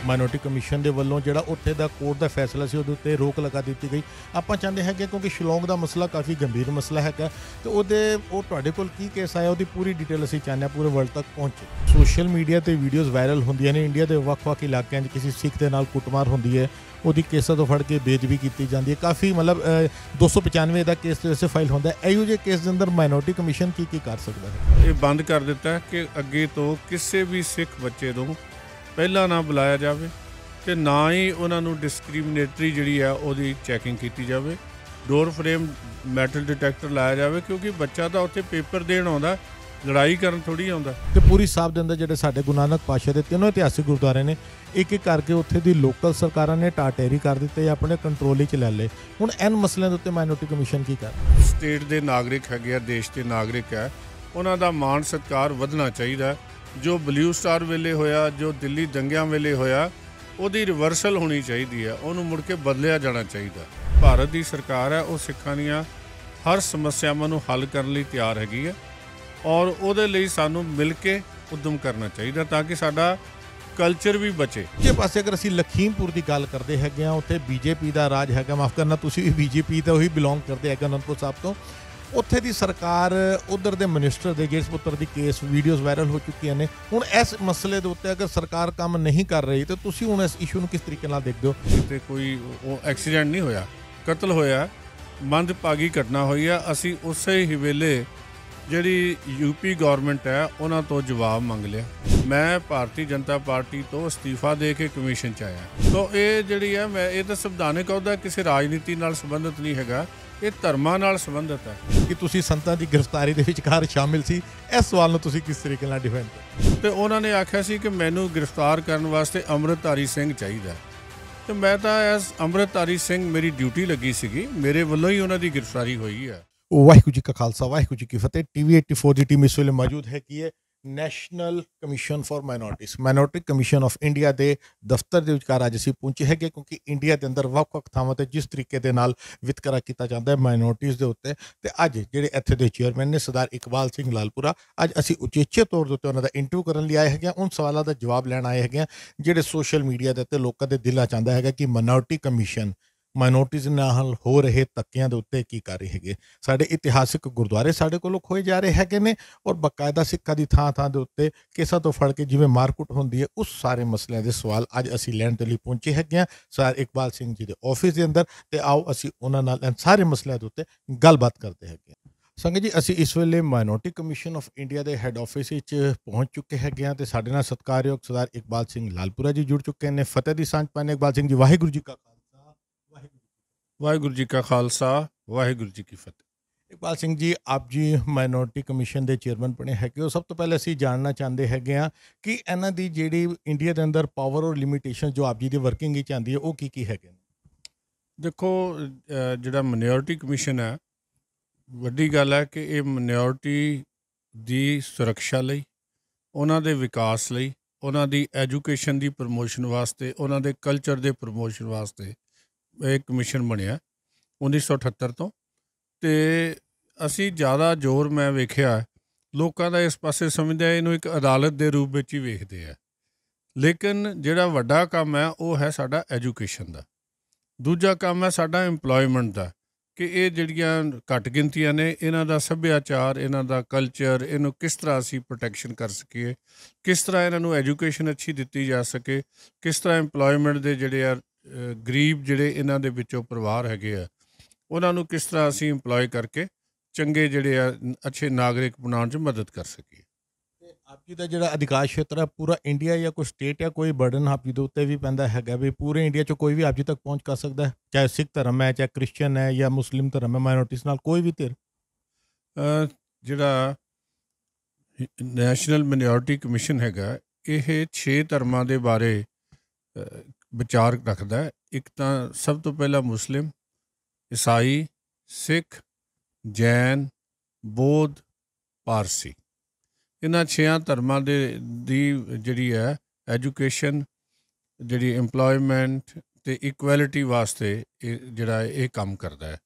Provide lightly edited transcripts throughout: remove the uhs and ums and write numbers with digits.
Minority commission ਦੇ ਵੱਲੋਂ ਜਿਹੜਾ ਉੱਥੇ ਦਾ ਕੋਰਟ ਦਾ ਫੈਸਲਾ ਸੀ ਉਹਦੇ ਉੱਤੇ ਰੋਕ ਲਗਾ ਦਿੱਤੀ ਗਈ। ਆਪਾਂ ਚਾਹੁੰਦੇ ਹੈਗੇ ਕਿਉਂਕਿ ਸ਼ਿਲੌਂਗ ਦਾ ਮਸਲਾ ਕਾਫੀ ਗੰਭੀਰ ਮਸਲਾ ਹੈਗਾ ਤੇ ਉਹ ਤੁਹਾਡੇ ਕੋਲ ਕੀ ਕੇਸ ਆਇਆ ਉਹਦੀ ਪੂਰੀ ਡਿਟੇਲ ਅਸੀਂ ਚਾਹੁੰਦੇ ਹਾਂ ਪੂਰੇ ਵਰਲਡ ਤੱਕ ਪਹੁੰਚੇ। ਸੋਸ਼ਲ ਮੀਡੀਆ ਤੇ ਵੀਡੀਓਜ਼ ਵਾਇਰਲ ਹੁੰਦੀਆਂ ਨੇ, ਇੰਡੀਆ ਦੇ ਵੱਖ-ਵੱਖ ਇਲਾਕਿਆਂ 'ਚ ਕਿਸੇ ਸਿੱਖ ਦੇ ਨਾਲ ਕੁੱਟਮਾਰ ਹੁੰਦੀ ਹੈ, ਉਹਦੀ ਕੇਸਾਂ ਤੋਂ ਫੜ ਕੇ ਬੇਅਦਬੀ ਕੀਤੀ ਜਾਂਦੀ ਹੈ। ਕਾਫੀ ਮਤਲਬ 295 ਦਾ ਕੇਸ ਤੇ ਵੈਸੇ ਫਾਈਲ ਹੁੰਦਾ ਹੈ। ਇਹੋ ਜਿਹੇ ਕੇਸ ਦੇ ਅੰਦਰ ਮਾਈਨੋਰਟੀ ਕਮਿਸ਼ਨ ਕੀ ਕਰ ਸਕਦਾ ਹੈ? ਇਹ ਬੰਦ ਕਰ ਦਿੱਤਾ ਕਿ ਅੱਗੇ ਤੋਂ ਕਿਸੇ ਵੀ ਸਿੱਖ ਬੱਚੇ ਨੂੰ ਪਹਿਲਾਂ ਨਾ ਬੁਲਾਇਆ ਜਾਵੇ ਤੇ ਨਾ ਹੀ ਉਹਨਾਂ ਨੂੰ ਡਿਸਕ੍ਰਿਮੀਨੇਟਰੀ ਜਿਹੜੀ ਆ ਉਹਦੀ ਚੈਕਿੰਗ ਕੀਤੀ ਜਾਵੇ। ਡੋਰ ਫਰੇਮ ਮੈਟਲ ਡਿਟੈਕਟਰ ਲਾਇਆ ਜਾਵੇ ਕਿਉਂਕਿ ਬੱਚਾ ਤਾਂ ਉੱਥੇ ਪੇਪਰ ਦੇਣ ਆਉਂਦਾ, ਲੜਾਈ ਕਰਨ ਥੋੜ੍ਹੀ ਆਉਂਦਾ। ਤੇ ਪੂਰੀ ਸਾਹਿਬ ਦੇ ਅੰਦਰ ਜਿਹੜੇ ਸਾਡੇ ਗੁਰੂ ਨਾਨਕ ਪਾਤਸ਼ਾਹ ਦੇ ਤਿੰਨੋਂ ਇਤਿਹਾਸਿਕ ਗੁਰਦੁਆਰੇ ਨੇ ਇੱਕ ਇੱਕ ਕਰਕੇ ਉੱਥੇ ਦੀ ਲੋਕਲ ਸਰਕਾਰਾਂ ਨੇ ਟਾਟੇਰੀ ਕਰ ਦਿੱਤੇ ਜਾਂ ਆਪਣੇ ਕੰਟਰੋਲ ਵਿੱਚ ਲੈ ਲਏ। ਹੁਣ ਇਹਨਾਂ ਮਸਲਿਆਂ ਦੇ ਉੱਤੇ ਮਾਈਨੋਰਟੀ ਕਮਿਸ਼ਨ ਕੀ ਕਰ? ਸਟੇਟ ਦੇ ਨਾਗਰਿਕ ਹੈਗੇ ਆ, ਦੇਸ਼ ਦੇ ਨਾਗਰਿਕ ਹੈ, ਉਹਨਾਂ ਦਾ ਮਾਣ ਸਤਿਕਾਰ ਵਧਣਾ ਚਾਹੀਦਾ। ਜੋ ਬਲੂ ਸਟਾਰ ਵੇਲੇ ਹੋਇਆ, ਜੋ ਦਿੱਲੀ ਦੰਗਿਆਂ ਵੇਲੇ ਹੋਇਆ, ਉਹਦੀ ਰਿਵਰਸਲ ਹੋਣੀ ਚਾਹੀਦੀ ਹੈ, ਉਹਨੂੰ ਮੁੜ ਕੇ ਬਦਲਿਆ ਜਾਣਾ ਚਾਹੀਦਾ। ਭਾਰਤ ਦੀ ਸਰਕਾਰ ਹੈ, ਉਹ ਸਿੱਖਾਂ ਦੀਆਂ ਹਰ ਸਮੱਸਿਆਵਾਂ ਨੂੰ ਹੱਲ ਕਰਨ ਲਈ ਤਿਆਰ ਹੈਗੀ ਹੈ ਔਰ ਉਹਦੇ ਲਈ ਸਾਨੂੰ ਮਿਲ ਕੇ ਉਦਮ ਕਰਨਾ ਚਾਹੀਦਾ ਤਾਂ ਕਿ ਸਾਡਾ ਕਲਚਰ ਵੀ ਬਚੇ। ਜੇ ਪਾਸੇ ਅਗਰ ਅਸੀਂ ਲਖੀਮਪੁਰ ਦੀ ਗੱਲ ਕਰਦੇ ਹੈਗੇ ਆ, ਉੱਥੇ ਬੀਜੇਪੀ ਦਾ ਰਾਜ ਹੈਗਾ, ਮਾਫ ਕਰਨਾ ਤੁਸੀਂ ਵੀ ਬੀਜੇਪੀ ਤੋਂ ਹੀ ਬਿਲੋਂਗ ਕਰਦੇ ਹੈਗੇ ਅਨੰਦਪੁਰ ਸਾਹਿਬ ਤੋਂ। ਉੱਥੇ ਦੀ ਸਰਕਾਰ ਉਧਰ ਦੇ ਮਿਨਿਸਟਰ ਦੇ ਜਿਸ ਪੁੱਤਰ ਦੀ ਕੇਸ ਵੀਡੀਓਜ਼ ਵਾਇਰਲ ਹੋ ਚੁੱਕੀਆਂ ਨੇ। ਹੁਣ ਇਸ ਮਸਲੇ ਦੇ ਉੱਤੇ ਅਗਰ ਸਰਕਾਰ ਕੰਮ ਨਹੀਂ ਕਰ ਰਹੀ ਤਾਂ ਤੁਸੀਂ ਹੁਣ ਇਸ ਇਸ਼ੂ ਨੂੰ ਕਿਸ ਤਰੀਕੇ ਨਾਲ ਦੇਖਦੇ ਹੋ? ਕਿਤੇ ਕੋਈ ਉਹ ਐਕਸੀਡੈਂਟ ਨਹੀਂ ਹੋਇਆ, ਕਤਲ ਹੋਇਆ, ਮੰਦਭਾਗੀ ਘਟਨਾ ਹੋਈ ਆ। ਅਸੀਂ ਉਸੇ ਹੀ ਵੇਲੇ ਜਿਹੜੀ ਯੂਪੀ ਗੌਰਮੈਂਟ ਹੈ ਉਹਨਾਂ ਤੋਂ ਜਵਾਬ ਮੰਗ ਲਿਆ। ਮੈਂ ਭਾਰਤੀ ਜਨਤਾ ਪਾਰਟੀ ਤੋਂ ਅਸਤੀਫਾ ਦੇ ਕੇ ਕਮਿਸ਼ਨ 'ਚ ਆਇਆ। ਤਾਂ ਇਹ ਜਿਹੜੀ ਹੈ ਮੈਂ ਇਹ ਤਾਂ ਸੰਵਿਧਾਨਕ ਅਹੁਦਾ ਕਿਸੇ ਰਾਜਨੀਤੀ ਨਾਲ ਸੰਬੰਧਿਤ ਨਹੀਂ ਹੈਗਾ, ਇਹ ਧਰਮਾਂ ਨਾਲ ਸੰਬੰਧਿਤ ਹੈ। ਕਿ ਤੁਸੀਂ ਸੰਤਾਂ ਦੀ ਗ੍ਰਿਫਤਾਰੀ ਦੇ ਵਿਚਕਾਰ ਸ਼ਾਮਿਲ ਸੀ, ਇਸ ਸਵਾਲ ਨੂੰ ਤੁਸੀਂ ਕਿਸ ਤਰੀਕੇ ਨਾਲ ਡਿਫੈਂਡ ਕਰਦੇ? ਤੇ ਉਹਨਾਂ ਨੇ ਆਖਿਆ ਸੀ ਕਿ ਮੈਨੂੰ ਗ੍ਰਿਫਤਾਰ ਕਰਨ ਵਾਸਤੇ ਅੰਮ੍ਰਿਤਧਾਰੀ ਸਿੰਘ ਚਾਹੀਦਾ ਤੇ ਮੈਂ ਤਾਂ ਐਸ ਅੰਮ੍ਰਿਤਧਾਰੀ ਸਿੰਘ ਮੇਰੀ ਡਿਊਟੀ ਲੱਗੀ ਸੀਗੀ, ਮੇਰੇ ਵੱਲੋਂ ਹੀ ਉਹਨਾਂ ਦੀ ਗ੍ਰਿਫਤਾਰੀ ਹੋਈ ਹੈ। ਵਾਹਿਗੁਰੂ ਜੀ ਕਾ ਖਾਲਸਾ, ਵਾਹਿਗੁਰੂ ਜੀ ਕੀ ਫਤਿਹ। TV 84 ਦੀ ਟੀਮ ਇਸ ਵੇਲੇ ਮੌਜੂਦ ਹੈ ਕਿ ਇਹ national commission for minorities minority commission of India ਦੇ ਦਫ਼ਤਰ ਦੇ ਵਿਚਕਾਰ ਅੱਜ ਅਸੀਂ ਪਹੁੰਚੇ ਹੈਗੇ ਕਿਉਂਕਿ ਇੰਡੀਆ ਦੇ ਅੰਦਰ ਵੱਖ-ਵੱਖ ਥਾਵਾਂ ਤੇ ਜਿਸ ਤਰੀਕੇ ਦੇ ਨਾਲ ਵਿਤਕਰਾ ਕੀਤਾ ਜਾਂਦਾ ਹੈ ਮਾਈਨੋਰਟੀਜ਼ ਦੇ ਉੱਤੇ, ਤੇ ਅੱਜ ਜਿਹੜੇ ਇੱਥੇ ਦੇ ਚੇਅਰਮੈਨ ਨੇ ਸਰਦਾਰ ਇਕਬਾਲ ਸਿੰਘ ਲਾਲਪੁਰਾ, ਅੱਜ ਅਸੀਂ ਉਚੇਚੇ ਤੌਰ ਦੇ ਉੱਤੇ ਉਹਨਾਂ ਦਾ ਇੰਟਰਵਿਊ ਕਰਨ ਲਈ ਆਏ ਹੈਗੇ, ਉਹਨਾਂ ਸਵਾਲਾਂ ਦਾ ਜਵਾਬ ਲੈਣ ਆਏ ਹੈਗੇ ਜਿਹੜੇ ਸੋਸ਼ਲ ਮੀਡੀਆ ਦੇ ਉੱਤੇ ਲੋਕਾਂ ਦੇ ਦਿਲਾਂ 'ਚ ਆਉਂਦਾ ਹੈਗਾ ਕਿ ਮਾਈਨੋਰਟੀ ਕਮਿਸ਼ਨ ਮਾਈਨੋਰਟੀਜ਼ ਨਾਲ ਹੋ ਰਹੇ ਧੱਕਿਆਂ ਦੇ ਉੱਤੇ ਕੀ ਕਰ ਰਹੇ ਹੈਗੇ। ਸਾਡੇ ਇਤਿਹਾਸਿਕ ਗੁਰਦੁਆਰੇ ਸਾਡੇ ਕੋਲੋਂ ਖੋਏ ਜਾ ਰਹੇ ਹੈਗੇ ਨੇ ਔਰ ਬਕਾਇਦਾ ਸਿੱਖਾਂ ਦੀ ਥਾਂ ਥਾਂ ਦੇ ਉੱਤੇ ਕੇਸਾਂ ਤੋਂ ਫੜ ਕੇ ਜਿਵੇਂ ਮਾਰਕੁੱਟ ਹੁੰਦੀ ਹੈ, ਉਸ ਸਾਰੇ ਮਸਲਿਆਂ ਦੇ ਸਵਾਲ ਅੱਜ ਅਸੀਂ ਲੈਣ ਦੇ ਲਈ ਪਹੁੰਚੇ ਹੈਗੇ ਹਾਂ ਸਰ ਇਕਬਾਲ ਸਿੰਘ ਜੀ ਦੇ ਆਫਿਸ ਦੇ ਅੰਦਰ। ਤੇ ਆਓ ਅਸੀਂ ਉਹਨਾਂ ਨਾਲ ਸਾਰੇ ਮਸਲਿਆਂ ਦੇ ਉੱਤੇ ਗੱਲਬਾਤ ਕਰਦੇ ਹੈਗੇ ਹਾਂ। ਸੰਗਤ ਜੀ, ਅਸੀਂ ਇਸ ਵੇਲੇ ਮਾਈਨੋਰਟੀ ਕਮਿਸ਼ਨ ਆਫ ਇੰਡੀਆ ਦੇ ਹੈੱਡ ਆਫਿਸ ਵਿੱਚ ਪਹੁੰਚ ਚੁੱਕੇ ਹੈਗੇ ਹਾਂ ਤੇ ਸਾਡੇ ਨਾਲ ਸਤਿਕਾਰਯੋਗ ਸਰਦਾਰ ਇਕਬਾਲ ਸਿੰਘ ਲਾਲਪੁਰਾ ਜੀ ਜੁੜ ਚੁੱਕੇ ਨੇ। ਫਤਿਹ ਦੀ ਸਾਂਝ ਪਾਣੇ ਇਕਬਾਲ ਸਿੰਘ ਜੀ, ਵਾਹਿਗੁਰੂ ਜੀ ਕਾ ਵਾਹਿਗੁਰੂ ਜੀ ਕਾ ਖਾਲਸਾ, ਵਾਹਿਗੁਰੂ ਜੀ ਕੀ ਫਤਿਹ। ਇਕਬਾਲ ਸਿੰਘ ਜੀ, ਆਪ ਜੀ ਮਾਈਨੋਰਟੀ ਕਮਿਸ਼ਨ ਦੇ ਚੇਅਰਮੈਨ ਬਣੇ ਹੈਗੇ ਹੋ। ਸਭ ਤੋਂ ਪਹਿਲਾਂ ਅਸੀਂ ਜਾਣਨਾ ਚਾਹੁੰਦੇ ਹੈਗੇ ਆ ਕਿ ਇਹਨਾਂ ਦੀ ਜਿਹੜੀ ਇੰਡੀਆ ਦੇ ਅੰਦਰ ਪਾਵਰ ਔਰ ਲਿਮਿਟੇਸ਼ਨ ਜੋ ਆਪ ਜੀ ਦੀ ਵਰਕਿੰਗ ਵਿੱਚ ਆਉਂਦੀ ਹੈ ਉਹ ਕੀ ਹੈਗੇ ਨੇ? ਦੇਖੋ, ਜਿਹੜਾ ਮਾਈਨੋਰਟੀ ਕਮਿਸ਼ਨ ਹੈ, ਵੱਡੀ ਗੱਲ ਹੈ ਕਿ ਇਹ ਮਾਈਨੋਰਟੀ ਦੀ ਸੁਰੱਖਿਆ ਲਈ, ਉਹਨਾਂ ਦੇ ਵਿਕਾਸ ਲਈ, ਉਹਨਾਂ ਦੀ ਐਜੂਕੇਸ਼ਨ ਦੀ ਪ੍ਰਮੋਸ਼ਨ ਵਾਸਤੇ, ਉਹਨਾਂ ਦੇ ਕਲਚਰ ਦੇ ਪ੍ਰਮੋਸ਼ਨ ਵਾਸਤੇ ਇਹ ਕਮਿਸ਼ਨ ਬਣਿਆ 1978 ਤੋਂ। ਅਤੇ ਅਸੀਂ ਜ਼ਿਆਦਾ ਜ਼ੋਰ ਮੈਂ ਵੇਖਿਆ ਲੋਕਾਂ ਦਾ ਇਸ ਪਾਸੇ ਸਮਝਦੇ ਇਹਨੂੰ ਇੱਕ ਅਦਾਲਤ ਦੇ ਰੂਪ ਵਿੱਚ ਹੀ ਵੇਖਦੇ ਆ, ਲੇਕਿਨ ਜਿਹੜਾ ਵੱਡਾ ਕੰਮ ਹੈ ਉਹ ਹੈ ਸਾਡਾ ਐਜੂਕੇਸ਼ਨ ਦਾ। ਦੂਜਾ ਕੰਮ ਹੈ ਸਾਡਾ ਇੰਪਲੋਇਮੈਂਟ ਦਾ, ਕਿ ਇਹ ਜਿਹੜੀਆਂ ਘੱਟ ਗਿਣਤੀਆਂ ਨੇ ਇਹਨਾਂ ਦਾ ਸੱਭਿਆਚਾਰ, ਇਹਨਾਂ ਦਾ ਕਲਚਰ, ਇਹਨੂੰ ਕਿਸ ਤਰ੍ਹਾਂ ਅਸੀਂ ਪ੍ਰੋਟੈਕਸ਼ਨ ਕਰ ਸਕੀਏ, ਕਿਸ ਤਰ੍ਹਾਂ ਇਹਨਾਂ ਨੂੰ ਐਜੂਕੇਸ਼ਨ ਅੱਛੀ ਦਿੱਤੀ ਜਾ ਸਕੇ, ਕਿਸ ਤਰ੍ਹਾਂ ਇੰਪਲੋਇਮੈਂਟ ਦੇ ਜਿਹੜੇ ਆ ਗਰੀਬ ਜਿਹੜੇ ਇਹਨਾਂ ਦੇ ਵਿੱਚੋਂ ਪਰਿਵਾਰ ਹੈਗੇ ਆ ਉਹਨਾਂ ਨੂੰ ਕਿਸ ਤਰ੍ਹਾਂ ਅਸੀਂ ਇੰਪਲੋਏ ਕਰਕੇ ਚੰਗੇ ਜਿਹੜੇ ਆ ਅੱਛੇ ਨਾਗਰਿਕ ਬਣਾਉਣ 'ਚ ਮਦਦ ਕਰ ਸਕੀਏ। ਤੇ ਆਪ ਜੀ ਦਾ ਜਿਹੜਾ ਅਧਿਕਾਰ ਖੇਤਰ ਹੈ ਪੂਰਾ ਇੰਡੀਆ ਜਾਂ ਕੋਈ ਸਟੇਟ ਜਾਂ ਕੋਈ ਬਰਡਨ ਆਪ ਜੀ ਦੇ ਉੱਤੇ ਵੀ ਪੈਂਦਾ ਹੈਗਾ ਵੀ ਪੂਰੇ ਇੰਡੀਆ 'ਚ ਕੋਈ ਵੀ ਆਪ ਜੀ ਤੱਕ ਪਹੁੰਚ ਕਰ ਸਕਦਾ ਹੈ, ਚਾਹੇ ਸਿੱਖ ਧਰਮ ਹੈ, ਚਾਹੇ ਕ੍ਰਿਸਚਨ ਹੈ ਜਾਂ ਮੁਸਲਿਮ ਧਰਮ ਹੈ, ਮਾਈਨੋਰਟੀਜ਼ ਨਾਲ ਕੋਈ ਵੀ ਧਿਰ? ਜਿਹੜਾ ਨੈਸ਼ਨਲ ਮਾਈਨੋਰਟੀ ਕਮਿਸ਼ਨ ਹੈਗਾ ਇਹ 6 ਧਰਮਾਂ ਦੇ ਬਾਰੇ ਵਿਚਾਰ ਰੱਖਦਾ ਹੈ। ਇੱਕ ਤਾਂ ਸਭ ਤੋਂ ਪਹਿਲਾਂ ਮੁਸਲਿਮ, ਈਸਾਈ, ਸਿੱਖ, ਜੈਨ, ਬੋਧ, ਪਾਰਸੀ, ਇਹਨਾਂ 6 ਧਰਮਾਂ ਦੀ ਜਿਹੜੀ ਹੈ ਐਜੂਕੇਸ਼ਨ, ਜਿਹੜੀ ਇੰਪਲੋਇਮੈਂਟ ਅਤੇ ਇਕੁਐਲਿਟੀ ਵਾਸਤੇ ਇਹ ਕੰਮ ਕਰਦਾ ਹੈ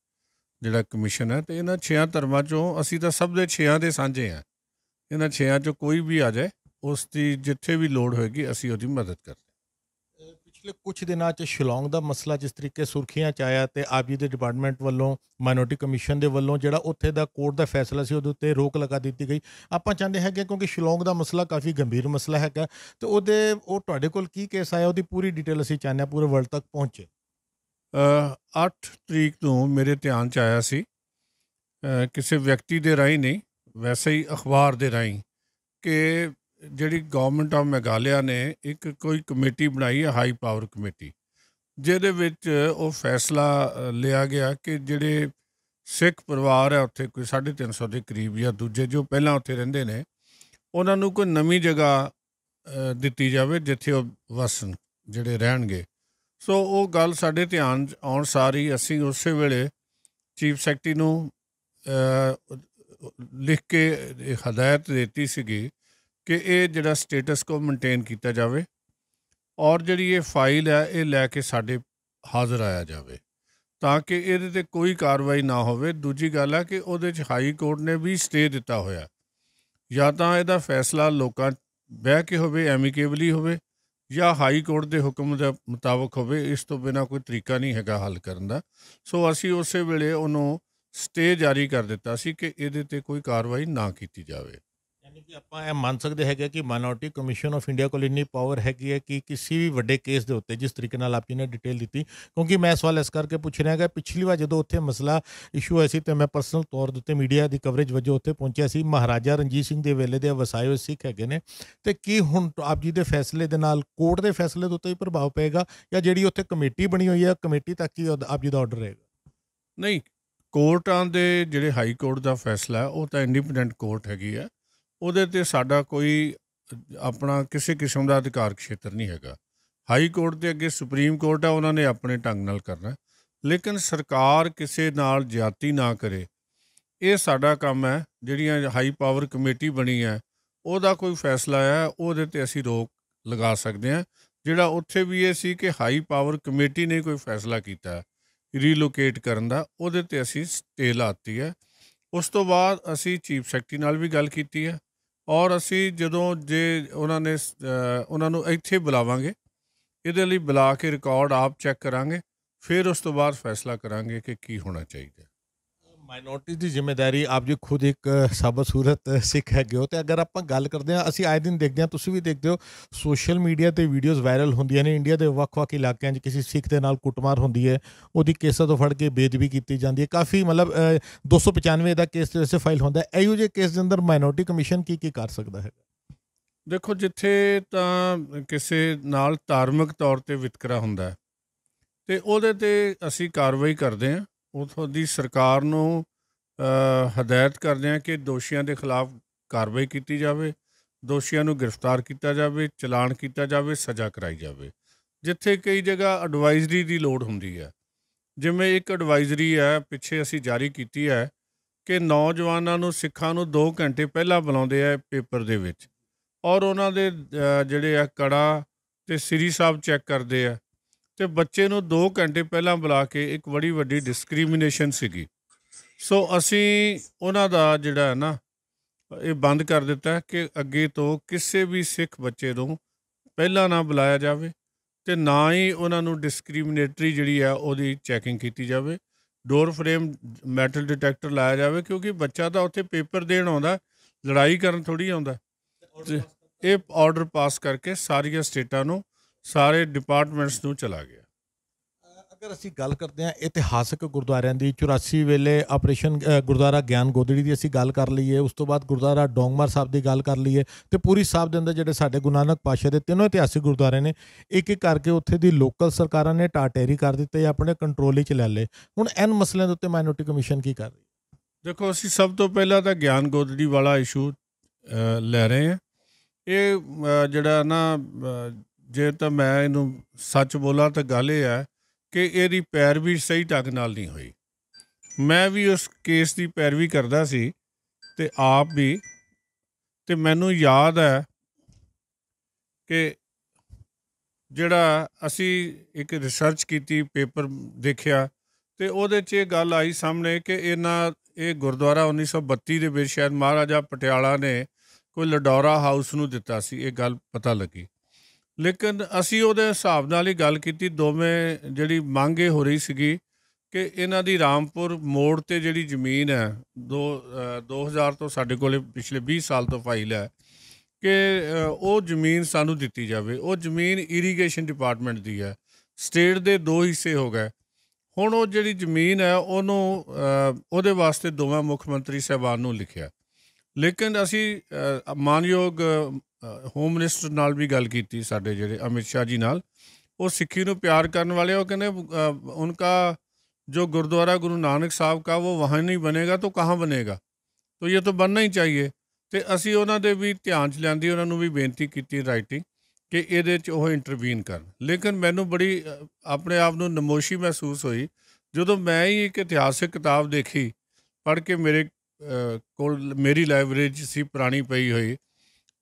ਜਿਹੜਾ ਕਮਿਸ਼ਨ ਹੈ। ਅਤੇ ਇਹਨਾਂ 6 ਧਰਮਾਂ 'ਚੋਂ ਅਸੀਂ ਤਾਂ ਸਭ ਦੇ 6 ਦੇ ਸਾਂਝੇ ਹਾਂ। ਇਹਨਾਂ 6 'ਚੋਂ ਕੋਈ ਵੀ ਆ ਜਾਏ ਉਸ ਦੀ ਜਿੱਥੇ ਵੀ ਲੋੜ ਹੋਏਗੀ ਅਸੀਂ ਉਹਦੀ ਮਦਦ ਕਰਦੇ। ਪਿਛਲੇ ਕੁਝ ਦਿਨਾਂ 'ਚ ਸ਼ਿਲੌਂਗ ਦਾ ਮਸਲਾ ਜਿਸ ਤਰੀਕੇ ਸੁਰਖੀਆਂ 'ਚ ਆਇਆ ਤੇ ਆਪ ਜੀ ਦੇ ਡਿਪਾਰਟਮੈਂਟ ਵੱਲੋਂ ਮਾਈਨੋਰਟੀ ਕਮਿਸ਼ਨ ਦੇ ਵੱਲੋਂ ਜਿਹੜਾ ਉੱਥੇ ਦਾ ਕੋਰਟ ਦਾ ਫੈਸਲਾ ਸੀ ਉਹਦੇ ਉੱਤੇ ਰੋਕ ਲਗਾ ਦਿੱਤੀ ਗਈ। ਆਪਾਂ ਚਾਹੁੰਦੇ ਹੈਗੇ ਕਿਉਂਕਿ ਸ਼ਿਲੌਂਗ ਦਾ ਮਸਲਾ ਕਾਫੀ ਗੰਭੀਰ ਮਸਲਾ ਹੈਗਾ ਤੇ ਉਹ ਤੁਹਾਡੇ ਕੋਲ ਕੀ ਕੇਸ ਆਇਆ ਉਹਦੀ ਪੂਰੀ ਡਿਟੇਲ ਅਸੀਂ ਚਾਹੁੰਦੇ ਹਾਂ ਪੂਰੇ ਵਰਲਡ ਤੱਕ ਪਹੁੰਚੇ। 8 ਤਰੀਕ ਨੂੰ ਮੇਰੇ ਧਿਆਨ 'ਚ ਆਇਆ ਸੀ, ਕਿਸੇ ਵਿਅਕਤੀ ਦੇ ਰਾਹੀਂ ਨਹੀਂ, ਵੈਸੇ ਹੀ ਅਖਬਾਰ ਦੇ ਰਾਹੀਂ, ਕਿ ਜਿਹੜੀ ਗੌਰਮੈਂਟ ਆਫ ਮੇਘਾਲਿਆ ਨੇ ਇੱਕ ਕੋਈ ਕਮੇਟੀ ਬਣਾਈ ਹੈ, ਹਾਈ ਪਾਵਰ ਕਮੇਟੀ, ਜਿਹਦੇ ਵਿੱਚ ਉਹ ਫੈਸਲਾ ਲਿਆ ਗਿਆ ਕਿ ਜਿਹੜੇ ਸਿੱਖ ਪਰਿਵਾਰ ਹੈ ਉੱਥੇ ਕੋਈ 350 ਦੇ ਕਰੀਬ ਜਾਂ ਦੂਜੇ ਜੋ ਪਹਿਲਾਂ ਉੱਥੇ ਰਹਿੰਦੇ ਨੇ, ਉਹਨਾਂ ਨੂੰ ਕੋਈ ਨਵੀਂ ਜਗ੍ਹਾ ਦਿੱਤੀ ਜਾਵੇ ਜਿੱਥੇ ਉਹ ਵਸਣ, ਜਿਹੜੇ ਰਹਿਣਗੇ। ਸੋ ਉਹ ਗੱਲ ਸਾਡੇ ਧਿਆਨ 'ਚ ਆਉਣ ਸਾਰ ਹੀ ਅਸੀਂ ਉਸੇ ਵੇਲੇ ਚੀਫ ਸੈਕਟਰੀ ਨੂੰ ਲਿਖ ਕੇ ਹਦਾਇਤ ਦਿੱਤੀ ਸੀਗੀ ਕਿ ਇਹ ਜਿਹੜਾ ਸਟੇਟਸ ਕੋ ਮੇਨਟੇਨ ਕੀਤਾ ਜਾਵੇ ਔਰ ਜਿਹੜੀ ਇਹ ਫਾਈਲ ਹੈ ਇਹ ਲੈ ਕੇ ਸਾਡੇ ਹਾਜ਼ਰ ਆਇਆ ਜਾਵੇ ਤਾਂ ਕਿ ਇਹਦੇ 'ਤੇ ਕੋਈ ਕਾਰਵਾਈ ਨਾ ਹੋਵੇ। ਦੂਜੀ ਗੱਲ ਹੈ ਕਿ ਉਹਦੇ 'ਚ ਹਾਈ ਕੋਰਟ ਨੇ ਵੀ ਸਟੇ ਦਿੱਤਾ ਹੋਇਆ, ਜਾਂ ਤਾਂ ਇਹਦਾ ਫੈਸਲਾ ਲੋਕਾਂ ਬਹਿ ਕੇ ਹੋਵੇ, ਐਮੀਕੇਬਲੀ ਹੋਵੇ, ਜਾਂ ਹਾਈ ਕੋਰਟ ਦੇ ਹੁਕਮ ਦੇ ਮੁਤਾਬਕ ਹੋਵੇ। ਇਸ ਤੋਂ ਬਿਨਾਂ ਕੋਈ ਤਰੀਕਾ ਨਹੀਂ ਹੈਗਾ ਹੱਲ ਕਰਨ ਦਾ। ਸੋ ਅਸੀਂ ਉਸੇ ਵੇਲੇ ਉਹਨੂੰ ਸਟੇ ਜਾਰੀ ਕਰ ਦਿੱਤਾ ਸੀ ਕਿ ਇਹਦੇ 'ਤੇ ਕੋਈ ਕਾਰਵਾਈ ਨਾ ਕੀਤੀ ਜਾਵੇ। ਯਾਨੀ ਕਿ ਆਪਾਂ ਇਹ ਮੰਨ ਸਕਦੇ ਹੈਗੇ ਕਿ ਮਾਈਨੋਰਟੀ ਕਮਿਸ਼ਨ ਆਫ ਇੰਡੀਆ ਕੋਲ ਇੰਨੀ ਪਾਵਰ ਹੈਗੀ ਹੈ ਕਿ ਕਿਸੇ ਵੀ ਵੱਡੇ ਕੇਸ ਦੇ ਉੱਤੇ, ਜਿਸ ਤਰੀਕੇ ਨਾਲ ਆਪ ਜੀ ਨੇ ਡਿਟੇਲ ਦਿੱਤੀ, ਕਿਉਂਕਿ ਮੈਂ ਸਵਾਲ ਇਸ ਕਰਕੇ ਪੁੱਛ ਰਿਹਾ ਹੈਗਾ, ਪਿਛਲੀ ਵਾਰ ਜਦੋਂ ਉੱਥੇ ਮਸਲਾ ਇਸ਼ੂ ਹੋਇਆ ਸੀ ਤੇ ਮੈਂ ਪਰਸਨਲ ਤੌਰ ਦੇ ਉੱਤੇ ਮੀਡੀਆ ਦੀ ਕਵਰੇਜ ਵਜੋਂ ਉੱਥੇ ਪਹੁੰਚਿਆ ਸੀ। ਮਹਾਰਾਜਾ ਰਣਜੀਤ ਸਿੰਘ ਦੇ ਵੇਲੇ ਦੇ ਵਸਾਏ ਹੋਏ ਸਿੱਖ ਹੈਗੇ ਨੇ, ਤੇ ਕੀ ਹੁਣ ਆਪ ਜੀ ਦੇ ਫੈਸਲੇ ਦੇ ਨਾਲ ਕੋਰਟ ਦੇ ਫੈਸਲੇ ਦੇ ਉੱਤੇ ਹੀ ਪ੍ਰਭਾਵ ਪਏਗਾ, ਜਾਂ ਜਿਹੜੀ ਉੱਥੇ ਕਮੇਟੀ ਬਣੀ ਹੋਈ ਹੈ ਕਮੇਟੀ ਤੱਕ ਹੀ ਆਪ ਜੀ ਦਾ ਆਰਡਰ ਰਹੇਗਾ? ਨਹੀਂ, ਕੋਰਟਾਂ ਦੇ ਜਿਹੜੇ ਹਾਈ ਕੋਰਟ ਦਾ ਫੈਸਲਾ ਉਹ ਤਾਂ ਇੰਡੀਪੈਂਡੈਂਟ ਕੋਰਟ ਹੈਗੀ ਆ, ਉਹਦੇ 'ਤੇ ਸਾਡਾ ਕੋਈ ਆਪਣਾ ਕਿਸੇ ਕਿਸਮ ਦਾ ਅਧਿਕਾਰ ਖੇਤਰ ਨਹੀਂ ਹੈਗਾ। ਹਾਈ ਕੋਰਟ ਦੇ ਅੱਗੇ ਸੁਪਰੀਮ ਕੋਰਟ ਆ, ਉਹਨਾਂ ਨੇ ਆਪਣੇ ਢੰਗ ਨਾਲ ਕਰਨਾ, ਲੇਕਿਨ ਸਰਕਾਰ ਕਿਸੇ ਨਾਲ ਜ਼ਿਆਦਤੀ ਨਾ ਕਰੇ, ਇਹ ਸਾਡਾ ਕੰਮ ਹੈ। ਜਿਹੜੀਆਂ ਹਾਈ ਪਾਵਰ ਕਮੇਟੀ ਬਣੀ ਹੈ ਉਹਦਾ ਕੋਈ ਫੈਸਲਾ ਹੈ, ਉਹਦੇ 'ਤੇ ਅਸੀਂ ਰੋਕ ਲਗਾ ਸਕਦੇ ਹਾਂ। ਜਿਹੜਾ ਉੱਥੇ ਵੀ ਇਹ ਸੀ ਕਿ ਹਾਈ ਪਾਵਰ ਕਮੇਟੀ ਨੇ ਕੋਈ ਫੈਸਲਾ ਕੀਤਾ ਰੀਲੋਕੇਟ ਕਰਨ ਦਾ, ਉਹਦੇ 'ਤੇ ਅਸੀਂ ਸਟੇ ਲਾਤੀ ਹੈ। ਉਸ ਤੋਂ ਬਾਅਦ ਅਸੀਂ ਚੀਫ ਸੈਕਟਰੀ ਨਾਲ ਵੀ ਗੱਲ ਕੀਤੀ ਹੈ ਔਰ ਅਸੀਂ ਜਦੋਂ ਜੇ ਉਹਨਾਂ ਨੂੰ ਇੱਥੇ ਬੁਲਾਵਾਂਗੇ, ਇਹਦੇ ਲਈ ਬੁਲਾ ਕੇ ਰਿਕਾਰਡ ਆਪ ਚੈੱਕ ਕਰਾਂਗੇ, ਫਿਰ ਉਸ ਤੋਂ ਬਾਅਦ ਫੈਸਲਾ ਕਰਾਂਗੇ ਕਿ ਕੀ ਹੋਣਾ ਚਾਹੀਦਾ। ਮਾਈਨੋਰਟੀ ਦੀ ਜ਼ਿੰਮੇਵਾਰੀ, ਆਪ ਜੀ ਖੁਦ ਇੱਕ ਸਾਬਤ ਸੂਰਤ ਸਿੱਖ ਹੈਗੇ ਹੋ, ਤੇ ਅਗਰ ਆਪਾਂ ਗੱਲ ਕਰਦੇ ਹਾਂ, ਅਸੀਂ ਆਏ ਦਿਨ ਦੇਖਦੇ ਹਾਂ, ਤੁਸੀਂ ਵੀ ਦੇਖਦੇ ਹੋ, ਸੋਸ਼ਲ ਮੀਡੀਆ ਤੇ ਵੀਡੀਓਜ਼ ਵਾਇਰਲ ਹੁੰਦੀਆਂ ਨੇ। ਇੰਡੀਆ ਦੇ ਵੱਖ-ਵੱਖ ਇਲਾਕਿਆਂ 'ਚ ਕਿਸੇ ਸਿੱਖ ਦੇ ਨਾਲ ਕੁੱਟਮਾਰ ਹੁੰਦੀ ਹੈ, ਉਹਦੀ ਕੇਸਾਂ ਤੋਂ ਫੜ ਕੇ ਬੇਅਦਬੀ ਕੀਤੀ ਜਾਂਦੀ ਹੈ। ਕਾਫੀ 295 ਦਾ ਕੇਸ ਵੈਸੇ ਫਾਈਲ ਹੁੰਦਾ। ਇਹੋ ਜਿਹੇ ਕੇਸ ਦੇ ਅੰਦਰ ਮਾਈਨੋਰਟੀ ਕਮਿਸ਼ਨ ਕੀ ਕਰ ਸਕਦਾ ਹੈ? ਦੇਖੋ, ਜਿੱਥੇ ਤਾਂ ਕਿਸੇ ਨਾਲ ਧਾਰਮਿਕ ਤੌਰ 'ਤੇ ਵਿਤਕਰਾ ਹੁੰਦਾ ਹੈ ਤੇ ਉਹਦੇ 'ਤੇ ਅਸੀਂ ਕਾਰਵਾਈ ਕਰਦੇ ਹਾਂ। ਉੱਥੋਂ ਦੀ ਸਰਕਾਰ ਨੂੰ ਹਦਾਇਤ ਕਰਦੇ ਹਾਂ ਕਿ ਦੋਸ਼ੀਆਂ ਦੇ ਖਿਲਾਫ ਕਾਰਵਾਈ ਕੀਤੀ ਜਾਵੇ, ਦੋਸ਼ੀਆਂ ਨੂੰ ਗ੍ਰਿਫਤਾਰ ਕੀਤਾ ਜਾਵੇ, ਚਲਾਨ ਕੀਤਾ ਜਾਵੇ, ਸਜ਼ਾ ਕਰਾਈ ਜਾਵੇ। ਜਿੱਥੇ ਕਈ ਜਗ੍ਹਾ ਐਡਵਾਈਜ਼ਰੀ ਦੀ ਲੋੜ ਹੁੰਦੀ ਹੈ, ਜਿਵੇਂ ਇੱਕ ਐਡਵਾਈਜ਼ਰੀ ਹੈ ਪਿੱਛੇ ਅਸੀਂ ਜਾਰੀ ਕੀਤੀ ਹੈ ਕਿ ਨੌਜਵਾਨਾਂ ਨੂੰ, ਸਿੱਖਾਂ ਨੂੰ 2 ਘੰਟੇ ਪਹਿਲਾਂ ਬੁਲਾਉਂਦੇ ਆ ਪੇਪਰ ਦੇ ਵਿੱਚ ਔਰ ਉਹਨਾਂ ਦੇ ਜਿਹੜੇ ਆ ਕੜਾ ਅਤੇ ਸ੍ਰੀ ਸਾਹਿਬ ਚੈੱਕ ਕਰਦੇ ਆ, ਅਤੇ ਬੱਚੇ ਨੂੰ 2 ਘੰਟੇ ਪਹਿਲਾਂ ਬੁਲਾ ਕੇ ਇੱਕ ਬੜੀ ਵੱਡੀ ਡਿਸਕ੍ਰੀਮੀਨੇਸ਼ਨ ਸੀਗੀ। ਸੋ ਅਸੀਂ ਉਹਨਾਂ ਦਾ ਜਿਹੜਾ ਹੈ ਨਾ ਇਹ ਬੰਦ ਕਰ ਦਿੱਤਾ ਕਿ ਅੱਗੇ ਤੋਂ ਕਿਸੇ ਵੀ ਸਿੱਖ ਬੱਚੇ ਨੂੰ ਪਹਿਲਾਂ ਨਾ ਬੁਲਾਇਆ ਜਾਵੇ ਅਤੇ ਨਾ ਹੀ ਉਹਨਾਂ ਨੂੰ ਡਿਸਕ੍ਰੀਮੀਨੇਟਰੀ ਜਿਹੜੀ ਆ ਉਹਦੀ ਚੈਕਿੰਗ ਕੀਤੀ ਜਾਵੇ। ਡੋਰ ਫਰੇਮ ਮੈਟਲ ਡਿਟੈਕਟਰ ਲਾਇਆ ਜਾਵੇ, ਕਿਉਂਕਿ ਬੱਚਾ ਤਾਂ ਉੱਥੇ ਪੇਪਰ ਦੇਣ ਆਉਂਦਾ, ਲੜਾਈ ਕਰਨ ਥੋੜ੍ਹੀ ਆਉਂਦਾ। ਇਹ ਆਰਡਰ ਪਾਸ ਕਰਕੇ ਸਾਰੀਆਂ ਸਟੇਟਾਂ ਨੂੰ, ਸਾਰੇ ਡਿਪਾਰਟਮੈਂਟਸ ਨੂੰ ਚਲਾ ਗਿਆ। ਅਗਰ ਅਸੀਂ ਗੱਲ ਕਰਦੇ ਹਾਂ ਇਤਿਹਾਸਕ ਗੁਰਦੁਆਰਿਆਂ ਦੀ, 84 ਵੇਲੇ ਆਪਰੇਸ਼ਨ ਗੁਰਦੁਆਰਾ ਗਿਆਨ ਗੋਦੜੀ ਦੀ ਅਸੀਂ ਗੱਲ ਕਰ ਲਈਏ, ਉਸ ਤੋਂ ਬਾਅਦ ਗੁਰਦੁਆਰਾ ਡੋਂਗਮਾਰ ਸਾਹਿਬ ਦੀ ਗੱਲ ਕਰ ਲਈਏ, ਤੇ ਪੂਰੀ ਸਾਹਿਬ ਦੇ ਅੰਦਰ ਜਿਹੜੇ ਸਾਡੇ ਗੁਰੂ ਨਾਨਕ ਪਾਤਸ਼ਾਹ ਦੇ 3 ਇਤਿਹਾਸਿਕ ਗੁਰਦੁਆਰੇ ਨੇ, ਇੱਕ ਇੱਕ ਕਰਕੇ ਉੱਥੇ ਦੀ ਲੋਕਲ ਸਰਕਾਰਾਂ ਨੇ ਟਾਟੇਰੀ ਕਰ ਦਿੱਤੇ, ਆਪਣੇ ਕੰਟਰੋਲ ਵਿੱਚ ਲੈ ਲਏ। ਹੁਣ ਇਹਨਾਂ ਮਸਲਿਆਂ ਦੇ ਉੱਤੇ ਮਾਈਨੋਰਟੀ ਕਮਿਸ਼ਨ ਕੀ ਕਰ ਰਹੀ? ਦੇਖੋ, ਅਸੀਂ ਸਭ ਤੋਂ ਪਹਿਲਾਂ ਤਾਂ ਗਿਆਨ ਗੋਦੜੀ ਵਾਲਾ ਇਸ਼ੂ ਲੈ ਰਹੇ ਹਾਂ। ਇਹ ਜਿਹੜਾ ਨਾ, ਜੇ ਤਾਂ ਮੈਂ ਇਹਨੂੰ ਸੱਚ ਬੋਲਾਂ ਤਾਂ ਗੱਲ ਇਹ ਹੈ ਕਿ ਇਹਦੀ ਪੈਰਵੀ ਸਹੀ ਢੰਗ ਨਾਲ ਨਹੀਂ ਹੋਈ। ਮੈਂ ਵੀ ਉਸ ਕੇਸ ਦੀ ਪੈਰਵੀ ਕਰਦਾ ਸੀ ਅਤੇ ਆਪ ਵੀ, ਅਤੇ ਮੈਨੂੰ ਯਾਦ ਹੈ ਕਿ ਜਿਹੜਾ ਅਸੀਂ ਇੱਕ ਰਿਸਰਚ ਕੀਤੀ, ਪੇਪਰ ਦੇਖਿਆ, ਅਤੇ ਉਹਦੇ 'ਚ ਇਹ ਗੱਲ ਆਈ ਸਾਹਮਣੇ ਕਿ ਇਹ ਗੁਰਦੁਆਰਾ 1932 ਦੇ ਵਿੱਚ ਸ਼ਾਇਦ ਮਹਾਰਾਜਾ ਪਟਿਆਲਾ ਨੇ ਕੋਈ ਲਡੌਰਾ ਹਾਊਸ ਨੂੰ ਦਿੱਤਾ ਸੀ। ਇਹ ਗੱਲ ਪਤਾ ਲੱਗੀ। ਲੇਕਿਨ ਅਸੀਂ ਉਹਦੇ ਹਿਸਾਬ ਨਾਲ ਹੀ ਗੱਲ ਕੀਤੀ। ਦੋਵੇਂ ਜਿਹੜੀ ਮੰਗ ਇਹ ਹੋ ਰਹੀ ਸੀਗੀ ਕਿ ਇਹਨਾਂ ਦੀ ਰਾਮਪੁਰ ਮੋੜ 'ਤੇ ਜਿਹੜੀ ਜ਼ਮੀਨ ਹੈ 2000 ਤੋਂ ਸਾਡੇ ਕੋਲ ਪਿਛਲੇ 20 ਸਾਲ ਤੋਂ ਫਾਈਲ ਹੈ ਕਿ ਉਹ ਜ਼ਮੀਨ ਸਾਨੂੰ ਦਿੱਤੀ ਜਾਵੇ। ਉਹ ਜ਼ਮੀਨ ਇਰੀਗੇਸ਼ਨ ਡਿਪਾਰਟਮੈਂਟ ਦੀ ਹੈ। ਸਟੇਟ ਦੇ 2 ਹਿੱਸੇ ਹੋ ਗਏ। ਹੁਣ ਉਹ ਜਿਹੜੀ ਜ਼ਮੀਨ ਹੈ ਉਹਨੂੰ ਉਹਦੇ ਵਾਸਤੇ ਦੋਵਾਂ ਮੁੱਖ ਮੰਤਰੀ ਸਾਹਿਬਾਨ ਨੂੰ ਲਿਖਿਆ। ਲੇਕਿਨ ਅਸੀਂ ਮਾਨਯੋਗ ਹੋਮ ਮਿਨਿਸਟਰ ਨਾਲ ਵੀ ਗੱਲ ਕੀਤੀ, ਸਾਡੇ ਜਿਹੜੇ ਅਮਿਤ ਸ਼ਾਹ ਜੀ ਨਾਲ। ਉਹ ਸਿੱਖੀ ਨੂੰ ਪਿਆਰ ਕਰਨ ਵਾਲੇ, ਉਹ ਕਹਿੰਦੇ उनका जो गुरुद्वारा गुरु नानक साहब का वो वहाँ नहीं बनेगा तो कहाँ बनेगा, तो ये तो बनना ही चाहिए। तो ਅਸੀਂ ਉਹਨਾਂ ਦੇ ਵੀ ਧਿਆਨ 'ਚ ਲਿਆਂਦੀ, ਉਹਨਾਂ ਨੂੰ ਵੀ ਬੇਨਤੀ ਕੀਤੀ ਰਾਈਟਿੰਗ ਕਿ ਇਹਦੇ 'ਚ ਉਹ ਇੰਟਰਵੀਨ ਕਰਨ। ਲੇਕਿਨ ਮੈਨੂੰ ਬੜੀ ਆਪਣੇ ਆਪ ਨੂੰ ਨਮੋਸ਼ੀ ਮਹਿਸੂਸ ਹੋਈ ਜਦੋਂ ਮੈਂ ਹੀ ਇੱਕ ਇਤਿਹਾਸਿਕ ਕਿਤਾਬ ਦੇਖੀ, ਪੜ੍ਹ ਕੇ ਮੇਰੇ ਕੋਲ ਮੇਰੀ ਲਾਇਬ੍ਰੇਰੀ 'ਚ ਸੀ ਪੁਰਾਣੀ ਪਈ ਹੋਈ।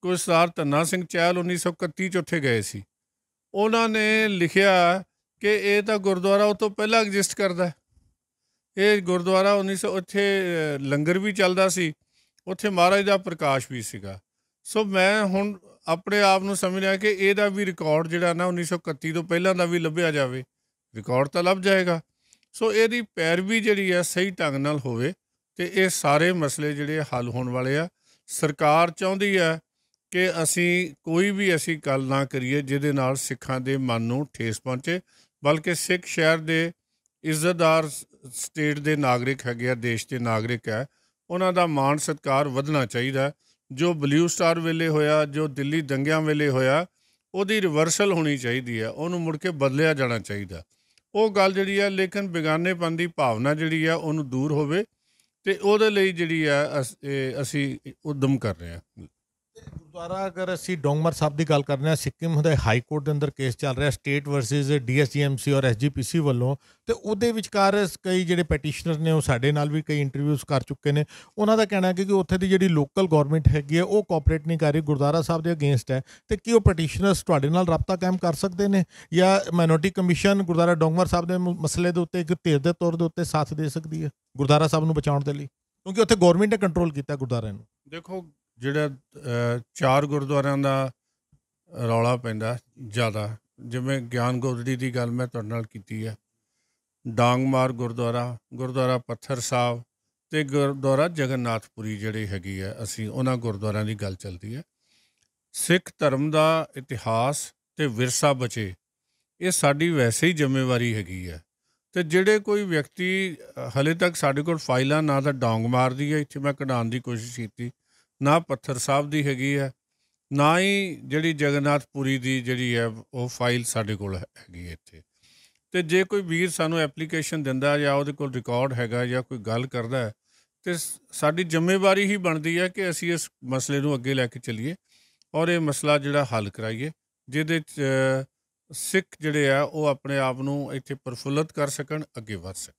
ਕੋਈ ਸਰਦਾਰ ਧੰਨਾ ਸਿੰਘ ਚਹਿਲ 1931 'ਚ ਉੱਥੇ ਗਏ ਸੀ। ਉਹਨਾਂ ਨੇ ਲਿਖਿਆ ਕਿ ਇਹ ਤਾਂ ਗੁਰਦੁਆਰਾ ਉਹ ਤੋਂ ਪਹਿਲਾਂ ਐਗਜ਼ਿਸਟ ਕਰਦਾ। ਇਹ ਗੁਰਦੁਆਰਾ 1900 ਉੱਥੇ ਲੰਗਰ ਵੀ ਚੱਲਦਾ ਸੀ, ਉੱਥੇ ਮਹਾਰਾਜ ਦਾ ਪ੍ਰਕਾਸ਼ ਵੀ ਸੀਗਾ। ਸੋ ਮੈਂ ਹੁਣ ਆਪਣੇ ਆਪ ਨੂੰ ਸਮਝ ਲਿਆ ਕਿ ਇਹਦਾ ਵੀ ਰਿਕਾਰਡ ਜਿਹੜਾ ਨਾ 1931 ਤੋਂ ਪਹਿਲਾਂ ਦਾ ਵੀ ਲੱਭਿਆ ਜਾਵੇ, ਰਿਕਾਰਡ ਤਾਂ ਲੱਭ ਜਾਏਗਾ। ਸੋ ਇਹਦੀ ਪੈਰਵੀ ਜਿਹੜੀ ਹੈ ਸਹੀ ਢੰਗ ਨਾਲ ਹੋਵੇ ਅਤੇ ਇਹ ਸਾਰੇ ਮਸਲੇ ਜਿਹੜੇ ਹੱਲ ਹੋਣ ਵਾਲੇ ਆ। ਸਰਕਾਰ ਚਾਹੁੰਦੀ ਹੈ ਕਿ ਅਸੀਂ ਕੋਈ ਵੀ ਐਸੀ ਗੱਲ ਨਾ ਕਰੀਏ ਜਿਹਦੇ ਨਾਲ ਸਿੱਖਾਂ ਦੇ ਮਨ ਨੂੰ ਠੇਸ ਪਹੁੰਚੇ, ਬਲਕਿ ਸਿੱਖ ਸ਼ਹਿਰ ਦੇ ਇੱਜ਼ਤਦਾਰ ਸਟੇਟ ਦੇ ਨਾਗਰਿਕ ਹੈਗੇ ਆ, ਦੇਸ਼ ਦੇ ਨਾਗਰਿਕ ਹੈ, ਉਹਨਾਂ ਦਾ ਮਾਣ ਸਤਿਕਾਰ ਵਧਣਾ ਚਾਹੀਦਾ। ਜੋ ਬਲਿਊ ਸਟਾਰ ਵੇਲੇ ਹੋਇਆ, ਜੋ ਦਿੱਲੀ ਦੰਗਿਆਂ ਵੇਲੇ ਹੋਇਆ, ਉਹਦੀ ਰਿਵਰਸਲ ਹੋਣੀ ਚਾਹੀਦੀ ਹੈ, ਉਹਨੂੰ ਮੁੜ ਕੇ ਬਦਲਿਆ ਜਾਣਾ ਚਾਹੀਦਾ। ਉਹ ਗੱਲ ਜਿਹੜੀ ਹੈ, ਲੇਕਿਨ ਬੇਗਾਨੇਪਨ ਦੀ ਭਾਵਨਾ ਜਿਹੜੀ ਆ ਉਹਨੂੰ ਦੂਰ ਹੋਵੇ ਅਤੇ ਉਹਦੇ ਲਈ ਜਿਹੜੀ ਹੈ ਅਸੀਂ ਉਦਮ ਕਰ ਰਹੇ ਹਾਂ। ਗੁਰਦੁਆਰਾ ਅਗਰ ਅਸੀਂ ਡੋਂਗਮਰ ਸਾਹਿਬ ਦੀ ਗੱਲ ਕਰਦੇ ਹਾਂ, ਸਿੱਕਿਮ ਦੇ ਹਾਈ ਕੋਰਟ ਦੇ ਅੰਦਰ ਕੇਸ ਚੱਲ ਰਿਹਾ ਸਟੇਟ ਵਰਸਿਸ DSGMC ਔਰ SGPC ਵੱਲੋਂ, ਅਤੇ ਉਹਦੇ ਵਿਚਕਾਰ ਕਈ ਜਿਹੜੇ ਪੈਟੀਸ਼ਨਰ ਨੇ ਉਹ ਸਾਡੇ ਨਾਲ ਵੀ ਕਈ ਇੰਟਰਵਿਊਜ਼ ਕਰ ਚੁੱਕੇ ਨੇ। ਉਹਨਾਂ ਦਾ ਕਹਿਣਾ ਹੈ ਕਿ ਉੱਥੇ ਦੀ ਜਿਹੜੀ ਲੋਕਲ ਗੌਰਮੈਂਟ ਹੈਗੀ ਹੈ ਉਹ ਕੋਆਪਰੇਟ ਨਹੀਂ ਕਰ ਰਹੀ, ਗੁਰਦੁਆਰਾ ਸਾਹਿਬ ਦੇ ਅਗੇਂਸਟ ਹੈ। ਅਤੇ ਕੀ ਉਹ ਪੈਟੀਸ਼ਨਰਸ ਤੁਹਾਡੇ ਨਾਲ ਰਾਬਤਾ ਕਾਇਮ ਕਰ ਸਕਦੇ ਨੇ, ਜਾਂ ਮਾਈਨੋਰਟੀ ਕਮਿਸ਼ਨ ਗੁਰਦੁਆਰਾ ਡੋਂਗਮਰ ਸਾਹਿਬ ਦੇ ਮਸਲੇ ਦੇ ਉੱਤੇ ਇੱਕ ਧਿਰ ਦੇ ਤੌਰ ਦੇ ਉੱਤੇ ਸਾਥ ਦੇ ਸਕਦੀ ਹੈ ਗੁਰਦੁਆਰਾ ਸਾਹਿਬ ਨੂੰ ਬਚਾਉਣ ਦੇ ਲਈ, ਕਿਉਂਕਿ ਉੱਥੇ ਗੌਰਮੈਂਟ ਨੇ ਕੰਟਰੋਲ ਕੀਤਾ ਗੁਰਦੁਆਰਿਆਂ ਨੂੰ? ਦੇਖੋ, ਜਿਹੜਾ 4 ਗੁਰਦੁਆਰਿਆਂ ਦਾ ਰੌਲਾ ਪੈਂਦਾ ਜ਼ਿਆਦਾ, ਜਿਵੇਂ ਗਿਆਨ ਗੋਦੜੀ ਦੀ ਗੱਲ ਮੈਂ ਤੁਹਾਡੇ ਨਾਲ ਕੀਤੀ ਹੈ, ਡਾਂਗਮਾਰ ਗੁਰਦੁਆਰਾ, ਗੁਰਦੁਆਰਾ ਪੱਥਰ ਸਾਹਿਬ ਅਤੇ ਗੁਰਦੁਆਰਾ ਜਗਨਨਾਥਪੁਰੀ ਜਿਹੜੀ ਹੈਗੀ ਹੈ, ਅਸੀਂ ਉਹਨਾਂ ਗੁਰਦੁਆਰਿਆਂ ਦੀ ਗੱਲ ਚੱਲਦੀ ਹੈ। ਸਿੱਖ ਧਰਮ ਦਾ ਇਤਿਹਾਸ ਅਤੇ ਵਿਰਸਾ ਬਚੇ, ਇਹ ਸਾਡੀ ਵੈਸੇ ਹੀ ਜ਼ਿੰਮੇਵਾਰੀ ਹੈਗੀ ਹੈ। ਅਤੇ ਜਿਹੜੇ ਕੋਈ ਵਿਅਕਤੀ ਹਾਲੇ ਤੱਕ ਸਾਡੇ ਕੋਲ ਫਾਈਲਾਂ ਨਾ ਤਾਂ ਡੋਂਗਮਾਰ ਦੀ ਹੈ, ਇੱਥੇ ਮੈਂ ਕਢਾਉਣ ਦੀ ਕੋਸ਼ਿਸ਼ ਕੀਤੀ, ਨਾ ਪੱਥਰ ਸਾਹਿਬ ਦੀ ਹੈਗੀ ਹੈ, ਨਾ ਹੀ ਜਿਹੜੀ ਜਗਨਨਾਥਪੁਰੀ ਦੀ ਜਿਹੜੀ ਹੈ ਉਹ ਫਾਈਲ ਸਾਡੇ ਕੋਲ ਹੈਗੀ ਹੈ ਇੱਥੇ। ਅਤੇ ਜੇ ਕੋਈ ਵੀਰ ਸਾਨੂੰ ਐਪਲੀਕੇਸ਼ਨ ਦਿੰਦਾ ਜਾਂ ਉਹਦੇ ਕੋਲ ਰਿਕਾਰਡ ਹੈਗਾ ਜਾਂ ਕੋਈ ਗੱਲ ਕਰਦਾ, ਅਤੇ ਸਾਡੀ ਜ਼ਿੰਮੇਵਾਰੀ ਹੀ ਬਣਦੀ ਹੈ ਕਿ ਅਸੀਂ ਇਸ ਮਸਲੇ ਨੂੰ ਅੱਗੇ ਲੈ ਕੇ ਚੱਲੀਏ ਔਰ ਇਹ ਮਸਲਾ ਜਿਹੜਾ ਹੱਲ ਕਰਾਈਏ, ਜਿਹਦੇ 'ਚ ਸਿੱਖ ਜਿਹੜੇ ਆ ਉਹ ਆਪਣੇ ਆਪ ਨੂੰ ਇੱਥੇ ਪ੍ਰਫੁੱਲਤ ਕਰ ਸਕਣ, ਅੱਗੇ ਵੱਧ ਸਕਣ।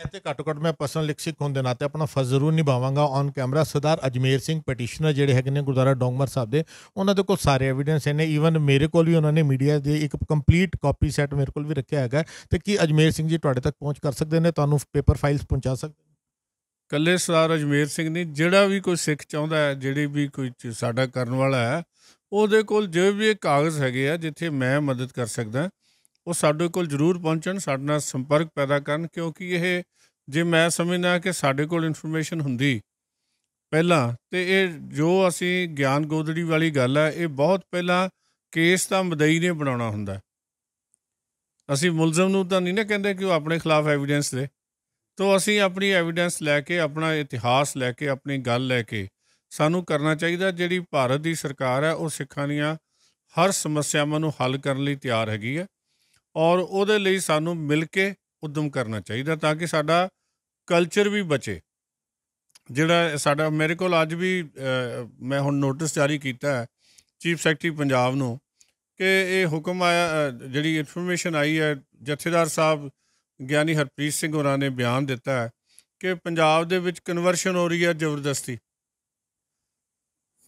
ਇੱਥੇ ਘੱਟੋ ਘੱਟ ਮੈਂ ਪਰਸਨਲ ਇੱਕ ਸਿੱਖ ਹੋਣ ਦੇ ਨਾਤੇ ਆਪਣਾ ਫਰਜ਼ ਜ਼ਰੂਰ ਨਿਭਾਵਾਂਗਾ ਔਨ ਕੈਮਰਾ। ਸਰਦਾਰ ਅਜਮੇਰ ਸਿੰਘ ਪੈਟੀਸ਼ਨਰ ਜਿਹੜੇ ਹੈਗੇ ਨੇ ਗੁਰਦੁਆਰਾ ਡੋਂਗਮਰ ਸਾਹਿਬ ਦੇ, ਉਹਨਾਂ ਦੇ ਕੋਲ ਸਾਰੇ ਐਵੀਡੈਂਸ ਨੇ। ਈਵਨ ਮੇਰੇ ਕੋਲ ਵੀ ਉਹਨਾਂ ਨੇ ਮੀਡੀਆ ਦੇ ਇੱਕ ਕੰਪਲੀਟ ਕਾਪੀ ਸੈੱਟ ਮੇਰੇ ਕੋਲ ਵੀ ਰੱਖਿਆ ਹੈਗਾ। ਅਤੇ ਕੀ ਅਜਮੇਰ ਸਿੰਘ ਜੀ ਤੁਹਾਡੇ ਤੱਕ ਪਹੁੰਚ ਕਰ ਸਕਦੇ ਨੇ, ਤੁਹਾਨੂੰ ਪੇਪਰ ਫਾਈਲਸ ਪਹੁੰਚਾ ਸਕਦੇ ਨੇ? ਇਕੱਲੇ ਸਰਦਾਰ ਅਜਮੇਰ ਸਿੰਘ ਨਹੀਂ, ਜਿਹੜਾ ਵੀ ਕੋਈ ਸਿੱਖ ਚਾਹੁੰਦਾ ਹੈ, ਜਿਹੜੀ ਵੀ ਕੋਈ ਸਾਡਾ ਕਰਨ ਵਾਲਾ ਹੈ, ਉਹਦੇ ਕੋਲ ਜੋ ਵੀ ਇਹ ਕਾਗਜ਼ ਹੈਗੇ ਆ ਜਿੱਥੇ ਮੈਂ ਮਦਦ ਕਰ ਸਕਦਾ, ਉਹ ਸਾਡੇ ਕੋਲ ਜ਼ਰੂਰ ਪਹੁੰਚਣ, ਸਾਡੇ ਨਾਲ ਸੰਪਰਕ ਪੈਦਾ ਕਰਨ। ਕਿਉਂਕਿ ਇਹ ਜੇ ਮੈਂ ਸਮਝਦਾ ਕਿ ਸਾਡੇ ਕੋਲ ਇਨਫੋਰਮੇਸ਼ਨ ਹੁੰਦੀ ਪਹਿਲਾਂ, ਅਤੇ ਇਹ ਜੋ ਅਸੀਂ ਗਿਆਨ ਗੋਦੜੀ ਵਾਲੀ ਗੱਲ ਹੈ, ਇਹ ਬਹੁਤ ਪਹਿਲਾਂ ਕੇਸ ਤਾਂ ਮਦਈ ਨੇ ਬਣਾਉਣਾ ਹੁੰਦਾ। ਅਸੀਂ ਮੁਲਜ਼ਮ ਨੂੰ ਤਾਂ ਨਹੀਂ ਨਾ ਕਹਿੰਦੇ ਕਿ ਉਹ ਆਪਣੇ ਖਿਲਾਫ ਐਵੀਡੈਂਸ ਦੇ, ਤਾਂ ਅਸੀਂ ਆਪਣੀ ਐਵੀਡੈਂਸ ਲੈ ਕੇ, ਆਪਣਾ ਇਤਿਹਾਸ ਲੈ ਕੇ, ਆਪਣੀ ਗੱਲ ਲੈ ਕੇ ਸਾਨੂੰ ਕਰਨਾ ਚਾਹੀਦਾ। ਜਿਹੜੀ ਭਾਰਤ ਦੀ ਸਰਕਾਰ ਹੈ ਉਹ ਸਿੱਖਾਂ ਦੀਆਂ ਹਰ ਸਮੱਸਿਆਵਾਂ ਨੂੰ ਹੱਲ ਕਰਨ ਲਈ ਤਿਆਰ ਹੈਗੀ ਹੈ, ਔਰ ਉਹਦੇ ਲਈ ਸਾਨੂੰ ਮਿਲ ਕੇ ਉੱਦਮ ਕਰਨਾ ਚਾਹੀਦਾ ਤਾਂ ਕਿ ਸਾਡਾ ਕਲਚਰ ਵੀ ਬਚੇ। ਜਿਹੜਾ ਸਾਡਾ, ਮੇਰੇ ਕੋਲ ਅੱਜ ਵੀ ਮੈਂ ਹੁਣ ਨੋਟਿਸ ਜਾਰੀ ਕੀਤਾ ਹੈ ਚੀਫ ਸੈਕਟਰੀ ਪੰਜਾਬ ਨੂੰ ਕਿ ਇਹ ਹੁਕਮ ਆਇਆ, ਜਿਹੜੀ ਇਨਫੋਰਮੇਸ਼ਨ ਆਈ ਹੈ, ਜਥੇਦਾਰ ਸਾਹਿਬ ਗਿਆਨੀ ਹਰਪ੍ਰੀਤ ਸਿੰਘ ਹੋਰਾਂ ਨੇ ਬਿਆਨ ਦਿੱਤਾ ਹੈ ਕਿ ਪੰਜਾਬ ਦੇ ਵਿੱਚ ਕਨਵਰਸ਼ਨ ਹੋ ਰਹੀ ਹੈ ਜ਼ਬਰਦਸਤੀ।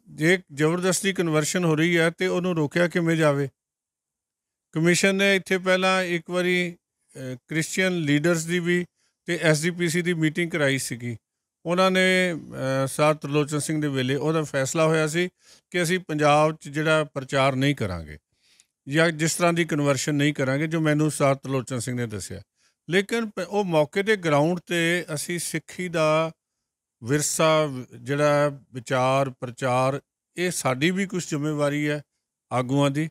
ਜੇ ਜ਼ਬਰਦਸਤੀ ਕਨਵਰਸ਼ਨ ਹੋ ਰਹੀ ਹੈ ਤਾਂ ਉਹਨੂੰ ਰੋਕਿਆ ਕਿਵੇਂ ਜਾਵੇ? ਕਮਿਸ਼ਨ ਨੇ ਇੱਥੇ ਪਹਿਲਾਂ ਇੱਕ ਵਾਰੀ ਕ੍ਰਿਸਚੀਅਨ ਲੀਡਰਸ ਦੀ ਵੀ ਅਤੇ SGPC ਦੀ ਮੀਟਿੰਗ ਕਰਾਈ ਸੀਗੀ। ਉਹਨਾਂ ਨੇ ਸਰਦਾਰ ਤ੍ਰਿਲੋਚਨ ਸਿੰਘ ਦੇ ਵੇਲੇ ਉਹਦਾ ਫੈਸਲਾ ਹੋਇਆ ਸੀ ਕਿ ਅਸੀਂ ਪੰਜਾਬ 'ਚ ਜਿਹੜਾ ਪ੍ਰਚਾਰ ਨਹੀਂ ਕਰਾਂਗੇ। ਜਾਂ ਜਿਸ ਤਰ੍ਹਾਂ ਦੀ ਕਨਵਰਸ਼ਨ ਨਹੀਂ ਕਰਾਂਗੇ ਜੋ ਮੈਨੂੰ ਉਸਤਾਦ ਤਰਲੋਚਨ ਸਿੰਘ ਨੇ ਦੱਸਿਆ। ਲੇਕਿਨ ਉਹ ਮੌਕੇ 'ਤੇ ਗਰਾਊਂਡ 'ਤੇ ਅਸੀਂ ਸਿੱਖੀ ਦਾ ਵਿਰਸਾ ਜਿਹੜਾ ਵਿਚਾਰ ਪ੍ਰਚਾਰ, ਇਹ ਸਾਡੀ ਵੀ ਕੁਛ ਜ਼ਿੰਮੇਵਾਰੀ ਹੈ ਆਗੂਆਂ ਦੀ।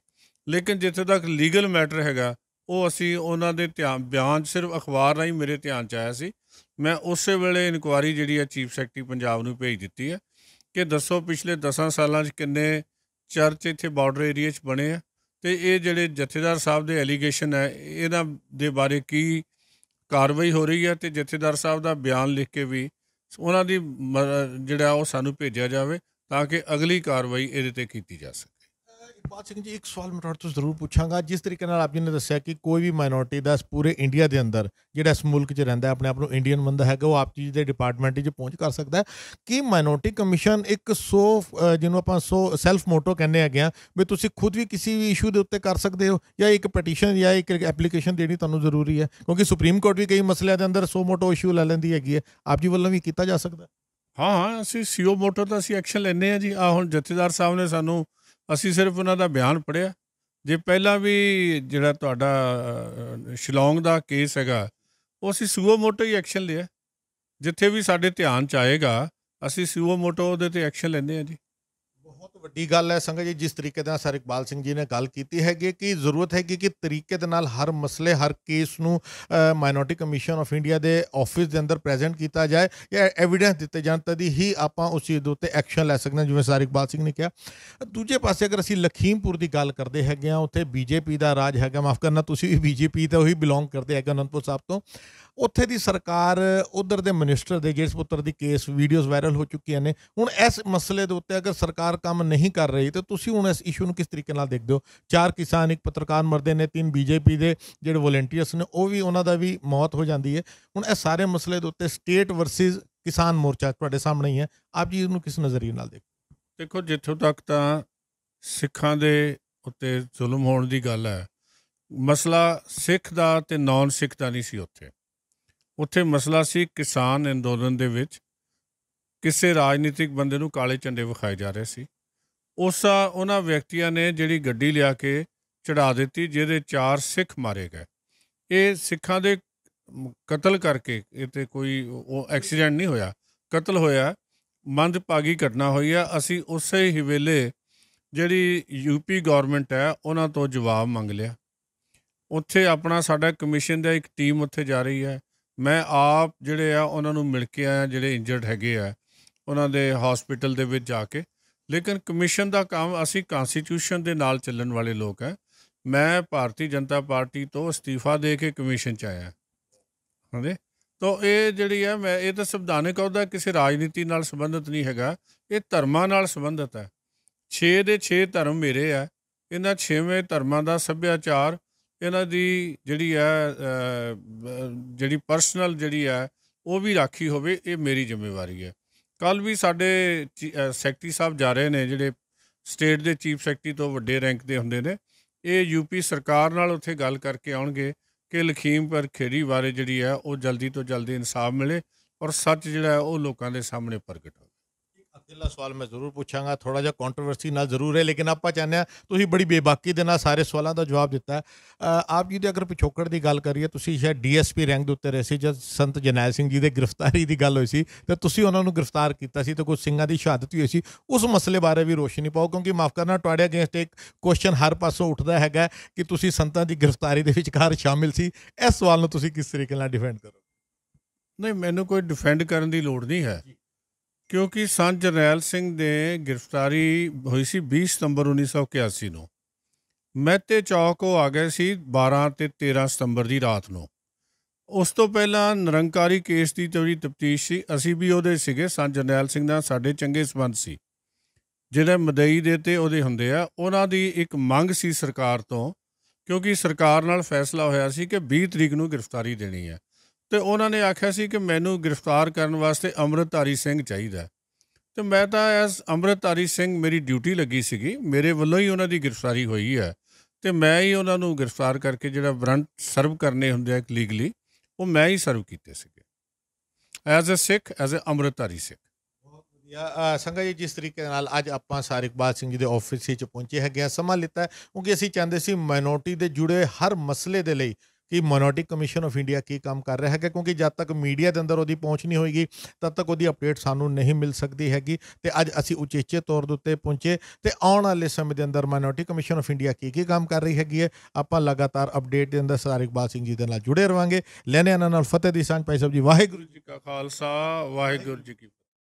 ਲੇਕਿਨ ਜਿੱਥੇ ਤੱਕ ਲੀਗਲ ਮੈਟਰ ਹੈਗਾ ਉਹ ਅਸੀਂ ਉਹਨਾਂ ਦੇ ਬਿਆਨ ਸਿਰਫ ਅਖਬਾਰ ਰਾਹੀਂ ਮੇਰੇ ਧਿਆਨ 'ਚ ਆਇਆ ਸੀ। ਮੈਂ ਉਸੇ ਵੇਲੇ ਇਨਕੁਆਇਰੀ ਜਿਹੜੀ ਹੈ ਚੀਫ ਸੈਕਟਰੀ ਪੰਜਾਬ ਨੂੰ ਭੇਜ ਦਿੱਤੀ ਹੈ ਕਿ ਦੱਸੋ ਪਿਛਲੇ 10 ਸਾਲਾਂ 'ਚ ਕਿੰਨੇ ਚਰਚ ਇੱਥੇ ਬਾਰਡਰ ਏਰੀਆ 'ਚ ਬਣੇ ਆ, ਅਤੇ ਇਹ ਜਿਹੜੇ ਜਥੇਦਾਰ ਸਾਹਿਬ ਦੇ ਐਲੀਗੇਸ਼ਨ ਹੈ ਇਹਨਾਂ ਦੇ ਬਾਰੇ ਕੀ ਕਾਰਵਾਈ ਹੋ ਰਹੀ ਹੈ, ਅਤੇ ਜਥੇਦਾਰ ਸਾਹਿਬ ਦਾ ਬਿਆਨ ਲਿਖ ਕੇ ਵੀ ਉਹਨਾਂ ਦੀ ਜਿਹੜਾ ਉਹ ਸਾਨੂੰ ਭੇਜਿਆ ਜਾਵੇ ਤਾਂ ਕਿ ਅਗਲੀ ਕਾਰਵਾਈ ਇਹਦੇ 'ਤੇ ਕੀਤੀ ਜਾ ਸਕੇ। ਇਕਬਾਲ ਸਿੰਘ ਜੀ, ਇੱਕ ਸਵਾਲ ਮੈਂ ਤੁਹਾਡੇ ਤੋਂ ਜ਼ਰੂਰ ਪੁੱਛਾਂਗਾ। ਜਿਸ ਤਰੀਕੇ ਨਾਲ ਆਪ ਜੀ ਨੇ ਦੱਸਿਆ ਕਿ ਕੋਈ ਵੀ ਮਾਈਨੋਰਟੀ ਦਾ ਪੂਰੇ ਇੰਡੀਆ ਦੇ ਅੰਦਰ ਜਿਹੜਾ ਇਸ ਮੁਲਕ 'ਚ ਰਹਿੰਦਾ, ਆਪਣੇ ਆਪ ਨੂੰ ਇੰਡੀਅਨ ਮੰਨਦਾ ਹੈਗਾ, ਉਹ ਆਪ ਜੀ ਦੇ ਡਿਪਾਰਟਮੈਂਟ 'ਚ ਪਹੁੰਚ ਕਰ ਸਕਦਾ ਹੈ। ਕਿ ਮਾਈਨੋਰਟੀ ਕਮਿਸ਼ਨ ਇੱਕ ਜਿਹਨੂੰ ਆਪਾਂ ਸੈਲਫ ਮੋਟੋ ਕਹਿੰਦੇ ਹੈਗੇ ਆ ਵੀ ਤੁਸੀਂ ਖੁਦ ਵੀ ਕਿਸੇ ਵੀ ਇਸ਼ੂ ਦੇ ਉੱਤੇ ਕਰ ਸਕਦੇ ਹੋ, ਜਾਂ ਇੱਕ ਪਟੀਸ਼ਨ ਜਾਂ ਇੱਕ ਐਪਲੀਕੇਸ਼ਨ ਦੇਣੀ ਤੁਹਾਨੂੰ ਜ਼ਰੂਰੀ ਹੈ? ਕਿਉਂਕਿ ਸੁਪਰੀਮ ਕੋਰਟ ਵੀ ਕਈ ਮਸਲਿਆਂ ਦੇ ਅੰਦਰ ਸੋ ਮੋਟੋ ਇਸ਼ੂ ਲੈ ਲੈਂਦੀ ਹੈਗੀ ਹੈ, ਆਪ ਜੀ ਵੱਲੋਂ ਵੀ ਕੀਤਾ ਜਾ ਸਕਦਾ? ਹਾਂ, ਅਸੀਂ ਸੀਓ ਮੋਟੋ ਤਾਂ ਅਸੀਂ ਐਕਸ਼ਨ ਲੈਂਦੇ ਹਾਂ ਜੀ। ਹੁਣ ਜਥੇਦਾਰ ਸਾਹਿਬ ਨੇ ਸਾਨੂੰ, ਅਸੀਂ ਸਿਰਫ ਉਹਨਾਂ ਦਾ ਬਿਆਨ ਪੜ੍ਹਿਆ। ਜੇ ਪਹਿਲਾਂ ਵੀ ਜਿਹੜਾ ਤੁਹਾਡਾ ਸ਼ਿਲੌਂਗ ਦਾ ਕੇਸ ਹੈਗਾ ਉਹ ਅਸੀਂ ਸੂਓ ਮੋਟੋ ਹੀ ਐਕਸ਼ਨ ਲਿਆ। ਜਿੱਥੇ ਵੀ ਸਾਡੇ ਧਿਆਨ 'ਚ ਆਏਗਾ ਅਸੀਂ ਸੂਓ ਮੋਟੋ ਉਹਦੇ 'ਤੇ ਐਕਸ਼ਨ ਲੈਂਦੇ ਹਾਂ ਜੀ। ਬਹੁਤ ਵੱਡੀ ਗੱਲ ਹੈ ਸੰਗਤ ਜੀ, ਜਿਸ ਤਰੀਕੇ ਦੇ ਨਾਲ ਸਰ ਇਕਬਾਲ ਸਿੰਘ ਜੀ ਨੇ ਗੱਲ ਕੀਤੀ ਹੈਗੀ ਕਿ ਜ਼ਰੂਰਤ ਹੈਗੀ ਕਿ ਤਰੀਕੇ ਦੇ ਨਾਲ ਹਰ ਮਸਲੇ ਹਰ ਕੇਸ ਨੂੰ ਮਾਈਨੋਰਟੀ ਕਮਿਸ਼ਨ ਆਫ ਇੰਡੀਆ ਦੇ ਆਫਿਸ ਦੇ ਅੰਦਰ ਪ੍ਰੈਜ਼ੈਂਟ ਕੀਤਾ ਜਾਏ ਜਾਂ ਐਵੀਡੈਂਸ ਦਿੱਤੇ ਜਾਣ, ਤਦ ਹੀ ਆਪਾਂ ਉਸ ਚੀਜ਼ ਦੇ ਉੱਤੇ ਐਕਸ਼ਨ ਲੈ ਸਕਦੇ ਹਾਂ, ਜਿਵੇਂ ਸਰ ਇਕਬਾਲ ਸਿੰਘ ਨੇ ਕਿਹਾ। ਦੂਜੇ ਪਾਸੇ ਅਗਰ ਅਸੀਂ ਲਖੀਮਪੁਰ ਦੀ ਗੱਲ ਕਰਦੇ ਹੈਗੇ ਹਾਂ, ਉੱਥੇ ਬੀਜੇਪੀ ਦਾ ਰਾਜ ਹੈਗਾ, ਮਾਫ ਕਰਨਾ ਤੁਸੀਂ ਵੀ ਬੀਜੇਪੀ ਤੋਂ ਹੀ ਬਿਲੋਂਗ ਕਰਦੇ ਹੈਗੇ ਅਨੰਦਪੁਰ ਸਾਹਿਬ ਤੋਂ। ਉੱਥੇ ਦੀ ਸਰਕਾਰ, ਉੱਧਰ ਦੇ ਮਿਨਿਸਟਰ ਦੇ ਜਿਸ ਪੁੱਤਰ ਦੀ ਕੇਸ ਵੀਡੀਓਜ਼ ਵਾਇਰਲ ਹੋ ਚੁੱਕੀਆਂ ਨੇ। ਹੁਣ ਇਸ ਮਸਲੇ ਦੇ ਉੱਤੇ ਅਗਰ ਸਰਕਾਰ ਕੰਮ ਨਹੀਂ ਕਰ ਰਹੀ ਤਾਂ ਤੁਸੀਂ ਹੁਣ ਇਸ ਇਸ਼ੂ ਨੂੰ ਕਿਸ ਤਰੀਕੇ ਨਾਲ ਦੇਖਦੇ ਹੋ? 4 ਕਿਸਾਨ, 1 ਪੱਤਰਕਾਰ ਮਰਦੇ ਨੇ, 3 ਬੀਜੇਪੀ ਦੇ ਜਿਹੜੇ ਵੋਲੰਟੀਅਰਸ ਨੇ ਉਹ ਵੀ, ਉਹਨਾਂ ਦਾ ਵੀ ਮੌਤ ਹੋ ਜਾਂਦੀ ਹੈ। ਹੁਣ ਇਹ ਸਾਰੇ ਮਸਲੇ ਦੇ ਉੱਤੇ ਸਟੇਟ ਵਰਸਿਸ ਕਿਸਾਨ ਮੋਰਚਾ ਤੁਹਾਡੇ ਸਾਹਮਣੇ ਹੀ ਹੈ, ਆਪ ਜੀ ਇਹਨੂੰ ਕਿਸ ਨਜ਼ਰੀਏ ਨਾਲ ਦੇਖੋ, ਜਿੱਥੋਂ ਤੱਕ ਤਾਂ ਸਿੱਖਾਂ ਦੇ ਉੱਤੇ ਜ਼ੁਲਮ ਹੋਣ ਦੀ ਗੱਲ ਹੈ, ਮਸਲਾ ਸਿੱਖ ਦਾ ਅਤੇ ਨੌਨ ਸਿੱਖ ਦਾ ਨਹੀਂ ਸੀ। ਉੱਥੇ ਮਸਲਾ ਸੀ ਕਿਸਾਨ ਅੰਦੋਲਨ ਦੇ ਵਿੱਚ ਕਿਸੇ ਰਾਜਨੀਤਿਕ ਬੰਦੇ ਨੂੰ ਕਾਲੇ ਝੰਡੇ ਵਿਖਾਏ ਜਾ ਰਹੇ ਸੀ। ਉਹਨਾਂ ਵਿਅਕਤੀਆਂ ਨੇ ਜਿਹੜੀ ਗੱਡੀ ਲਿਆ ਕੇ ਚੜ੍ਹਾ ਦਿੱਤੀ ਜਿਹਦੇ 4 ਸਿੱਖ ਮਾਰੇ ਗਏ। ਇਹ ਸਿੱਖਾਂ ਦੇ ਕਤਲ ਕਰਕੇ, ਇਹ 'ਤੇ ਕੋਈ ਉਹ ਐਕਸੀਡੈਂਟ ਨਹੀਂ ਹੋਇਆ, ਕਤਲ ਹੋਇਆ, ਮੰਦਭਾਗੀ ਘਟਨਾ ਹੋਈ ਆ। ਅਸੀਂ ਉਸੇ ਹੀ ਵੇਲੇ ਜਿਹੜੀ ਯੂਪੀ ਗੌਰਮੈਂਟ ਹੈ ਉਹਨਾਂ ਤੋਂ ਜਵਾਬ ਮੰਗ ਲਿਆ। ਉੱਥੇ ਆਪਣਾ ਸਾਡਾ ਕਮਿਸ਼ਨ ਦਾ ਇੱਕ ਟੀਮ ਉੱਥੇ ਜਾ ਰਹੀ ਹੈ। ਮੈਂ ਆਪ ਜਿਹੜੇ ਆ ਉਹਨਾਂ ਨੂੰ ਮਿਲ ਕੇ ਆਇਆ, ਜਿਹੜੇ ਇੰਜਰਡ ਹੈਗੇ ਆ ਉਹਨਾਂ ਦੇ ਹੌਸਪੀਟਲ ਦੇ ਵਿੱਚ ਜਾ ਕੇ। ਲੇਕਿਨ ਕਮਿਸ਼ਨ ਦਾ ਕੰਮ, ਅਸੀਂ ਕਾਨਸਟੀਟਿਊਸ਼ਨ ਦੇ ਨਾਲ ਚੱਲਣ ਵਾਲੇ ਲੋਕ ਹੈ। ਮੈਂ ਭਾਰਤੀ ਜਨਤਾ ਪਾਰਟੀ ਤੋਂ ਅਸਤੀਫਾ ਦੇ ਕੇ ਕਮਿਸ਼ਨ 'ਚ ਆਇਆ ਹਾਂਜੀ। ਤਾਂ ਇਹ ਜਿਹੜੀ ਹੈ, ਮੈਂ ਇਹ ਤਾਂ ਸੰਵਿਧਾਨਿਕ ਅਹੁਦਾ, ਕਿਸੇ ਰਾਜਨੀਤੀ ਨਾਲ ਸੰਬੰਧਿਤ ਨਹੀਂ ਹੈਗਾ, ਇਹ ਧਰਮਾਂ ਨਾਲ ਸੰਬੰਧਿਤ ਹੈ। 6 ਦੇ 6 ਧਰਮ ਮੇਰੇ ਆ, ਇਹਨਾਂ 6ਵੇਂ ਧਰਮਾਂ ਦਾ ਸੱਭਿਆਚਾਰ, ਇਹਨਾਂ ਦੀ ਜਿਹੜੀ ਹੈ ਜਿਹੜੀ ਪਰਸਨਲ ਜਿਹੜੀ ਹੈ ਉਹ ਵੀ ਰਾਖੀ ਹੋਵੇ, ਇਹ ਮੇਰੀ ਜ਼ਿੰਮੇਵਾਰੀ ਹੈ। ਕੱਲ੍ਹ ਵੀ ਸਾਡੇ ਸੈਕਟਰੀ ਸਾਹਿਬ ਜਾ ਰਹੇ ਨੇ, ਜਿਹੜੇ ਸਟੇਟ ਦੇ ਚੀਫ ਸੈਕਟਰੀ ਤੋਂ ਵੱਡੇ ਰੈਂਕ ਦੇ ਹੁੰਦੇ ਨੇ। ਇਹ ਯੂਪੀ ਸਰਕਾਰ ਨਾਲ ਉੱਥੇ ਗੱਲ ਕਰਕੇ ਆਉਣਗੇ ਕਿ ਲਖੀਮਪੁਰ ਖੇੜੀ ਬਾਰੇ ਜਿਹੜੀ ਹੈ ਉਹ ਜਲਦੀ ਤੋਂ ਜਲਦੀ ਇਨਸਾਫ ਮਿਲੇ ਔਰ ਸੱਚ ਜਿਹੜਾ ਹੈ ਉਹ ਲੋਕਾਂ ਦੇ ਸਾਹਮਣੇ ਪ੍ਰਗਟ ਹੋਵੇ। ਅਗਲਾ ਸਵਾਲ ਮੈਂ ਜ਼ਰੂਰ ਪੁੱਛਾਂਗਾ, ਥੋੜ੍ਹਾ ਜਿਹਾ ਕੰਟਰੋਵਰਸੀ ਨਾਲ ਜ਼ਰੂਰ ਹੈ, ਲੇਕਿਨ ਆਪਾਂ ਚਾਹੁੰਦੇ ਹਾਂ, ਤੁਸੀਂ ਬੜੀ ਬੇਬਾਕੀ ਦੇ ਨਾਲ ਸਾਰੇ ਸਵਾਲਾਂ ਦਾ ਜਵਾਬ ਦਿੱਤਾ। ਆਪ ਜੀ ਦੇ ਅਗਰ ਪਿਛੋਕੜ ਦੀ ਗੱਲ ਕਰੀਏ, ਤੁਸੀਂ ਸ਼ਾਇਦ DSP ਰੈਂਕ ਦੇ ਉੱਤੇ ਰਹੇ ਸੀ ਜਦ ਸੰਤ ਜਰਨੈਲ ਸਿੰਘ ਜੀ ਦੇ ਗ੍ਰਿਫਤਾਰੀ ਦੀ ਗੱਲ ਹੋਈ ਸੀ, ਅਤੇ ਤੁਸੀਂ ਉਹਨਾਂ ਨੂੰ ਗ੍ਰਿਫਤਾਰ ਕੀਤਾ ਸੀ, ਅਤੇ ਕੁਝ ਸਿੰਘਾਂ ਦੀ ਸ਼ਹਾਦਤ ਵੀ ਹੋਈ ਸੀ। ਉਸ ਮਸਲੇ ਬਾਰੇ ਵੀ ਰੋਸ਼ਨੀ ਪਾਓ, ਕਿਉਂਕਿ ਮਾਫ ਕਰਨਾ, ਤੁਹਾਡੇ ਅਗੇਂਸਟ ਇੱਕ ਕੁਐਸਚਨ ਹਰ ਪਾਸੋਂ ਉੱਠਦਾ ਹੈਗਾ ਕਿ ਤੁਸੀਂ ਸੰਤਾਂ ਦੀ ਗ੍ਰਿਫਤਾਰੀ ਦੇ ਵਿਚਕਾਰ ਸ਼ਾਮਿਲ ਸੀ। ਇਸ ਸਵਾਲ ਨੂੰ ਤੁਸੀਂ ਕਿਸ ਤਰੀਕੇ ਨਾਲ ਡਿਫੈਂਡ ਕਰੋ? ਨਹੀਂ, ਮੈਨੂੰ ਕੋਈ ਡਿਫੈਂਡ ਕਰਨ ਦੀ ਲੋੜ ਨਹੀਂ ਹੈ, ਕਿਉਂਕਿ ਸੰਤ ਜਰਨੈਲ ਸਿੰਘ ਦੇ ਗ੍ਰਿਫਤਾਰੀ ਹੋਈ ਸੀ 20 ਸਤੰਬਰ 1981 ਨੂੰ। ਮਹਿਤੇ ਚੌਕ ਉਹ ਆ ਗਏ ਸੀ 12 ਅਤੇ 13 ਸਤੰਬਰ ਦੀ ਰਾਤ ਨੂੰ। ਉਸ ਤੋਂ ਪਹਿਲਾਂ ਨਿਰੰਕਾਰੀ ਕੇਸ ਦੀ ਜਿਹੜੀ ਤਫਤੀਸ਼ ਸੀ, ਅਸੀਂ ਵੀ ਉਹਦੇ ਸੀਗੇ। ਸੰਤ ਜਰਨੈਲ ਸਿੰਘ ਨਾਲ ਸਾਡੇ ਚੰਗੇ ਸੰਬੰਧ ਸੀ। ਜਿਹੜੇ ਮਦਈ ਦੇ ਤੇ ਉਹਦੇ ਹੁੰਦੇ ਆ, ਉਹਨਾਂ ਦੀ ਇੱਕ ਮੰਗ ਸੀ ਸਰਕਾਰ ਤੋਂ, ਕਿਉਂਕਿ ਸਰਕਾਰ ਨਾਲ ਫੈਸਲਾ ਹੋਇਆ ਸੀ ਕਿ 20 ਤਰੀਕ ਨੂੰ ਗ੍ਰਿਫਤਾਰੀ ਦੇਣੀ ਹੈ, ਅਤੇ ਉਹਨਾਂ ਨੇ ਆਖਿਆ ਸੀ ਕਿ ਮੈਨੂੰ ਗ੍ਰਿਫਤਾਰ ਕਰਨ ਵਾਸਤੇ ਅੰਮ੍ਰਿਤਧਾਰੀ ਸਿੰਘ ਚਾਹੀਦਾ। ਅਤੇ ਮੈਂ ਤਾਂ ਐਜ਼ ਅੰਮ੍ਰਿਤਧਾਰੀ ਸਿੰਘ ਮੇਰੀ ਡਿਊਟੀ ਲੱਗੀ ਸੀਗੀ, ਮੇਰੇ ਵੱਲੋਂ ਹੀ ਉਹਨਾਂ ਦੀ ਗ੍ਰਿਫਤਾਰੀ ਹੋਈ ਹੈ, ਅਤੇ ਮੈਂ ਹੀ ਉਹਨਾਂ ਨੂੰ ਗ੍ਰਿਫਤਾਰ ਕਰਕੇ ਜਿਹੜਾ ਵਾਰੰਟ ਸਰਵ ਕਰਨੇ ਹੁੰਦੇ ਆ ਲੀਗਲੀ, ਉਹ ਮੈਂ ਹੀ ਸਰਵ ਕੀਤੇ ਸੀਗੇ as a Sikh, as a ਅੰਮ੍ਰਿਤਧਾਰੀ ਸਿੱਖ। ਸੰਗਾ ਜੀ, ਜਿਸ ਤਰੀਕੇ ਨਾਲ ਅੱਜ ਆਪਾਂ ਸਰ ਇਕਬਾਲ ਸਿੰਘ ਜੀ ਦੇ ਆਫਿਸ ਵਿੱਚ ਪਹੁੰਚੇ ਹੈਗੇ ਆ, ਸਮਾਂ ਲਿੱਤਾ ਹੈ, ਕਿਉਂਕਿ ਅਸੀਂ ਚਾਹੁੰਦੇ ਸੀ ਮਾਈਨੋਰਟੀ ਦੇ ਜੁੜੇ ਹਰ ਮਸਲੇ ਦੇ ਲਈ ਕਿ ਮਾਈਨੋਰਟੀ ਕਮਿਸ਼ਨ ਆਫ ਇੰਡੀਆ ਕੀ ਕੰਮ ਕਰ ਰਿਹਾ ਹੈਗਾ, ਕਿਉਂਕਿ ਜਦ ਤੱਕ ਮੀਡੀਆ ਦੇ ਅੰਦਰ ਉਹਦੀ ਪਹੁੰਚ ਨਹੀਂ ਹੋਏਗੀ ਤਦ ਤੱਕ ਉਹਦੀ ਅਪਡੇਟ ਸਾਨੂੰ ਨਹੀਂ ਮਿਲ ਸਕਦੀ ਹੈਗੀ। ਤੇ ਅੱਜ ਅਸੀਂ ਉਚੇਚੇ ਤੌਰ ਦੇ ਉੱਤੇ ਪਹੁੰਚੇ ਤੇ ਆਉਣ ਵਾਲੇ ਸਮੇਂ ਦੇ ਅੰਦਰ ਮਾਈਨੋਰਟੀ ਕਮਿਸ਼ਨ ਆਫ ਇੰਡੀਆ ਕੀ ਕੰਮ ਕਰ ਰਹੀ ਹੈਗੀ ਹੈ, ਆਪਾਂ ਲਗਾਤਾਰ ਅਪਡੇਟ ਦੇ ਅੰਦਰ ਸਰ ਇਕਬਾਲ ਸਿੰਘ ਜੀ ਦੇ ਨਾਲ ਜੁੜੇ ਰਵਾਂਗੇ। ਲੈਣੇ ਇਹਨਾਂ ਨਾਲ ਫਤਿਹ ਦੀ ਸਾਂਝ। ਭਾਈ ਸਾਹਿਬ ਜੀ, ਵਾਹਿਗੁਰੂ ਜੀ। ਜੀ ਕਾ ਖਾਲਸਾ, ਵਾਹਿਗੁਰੂ ਜੀ ਕੀ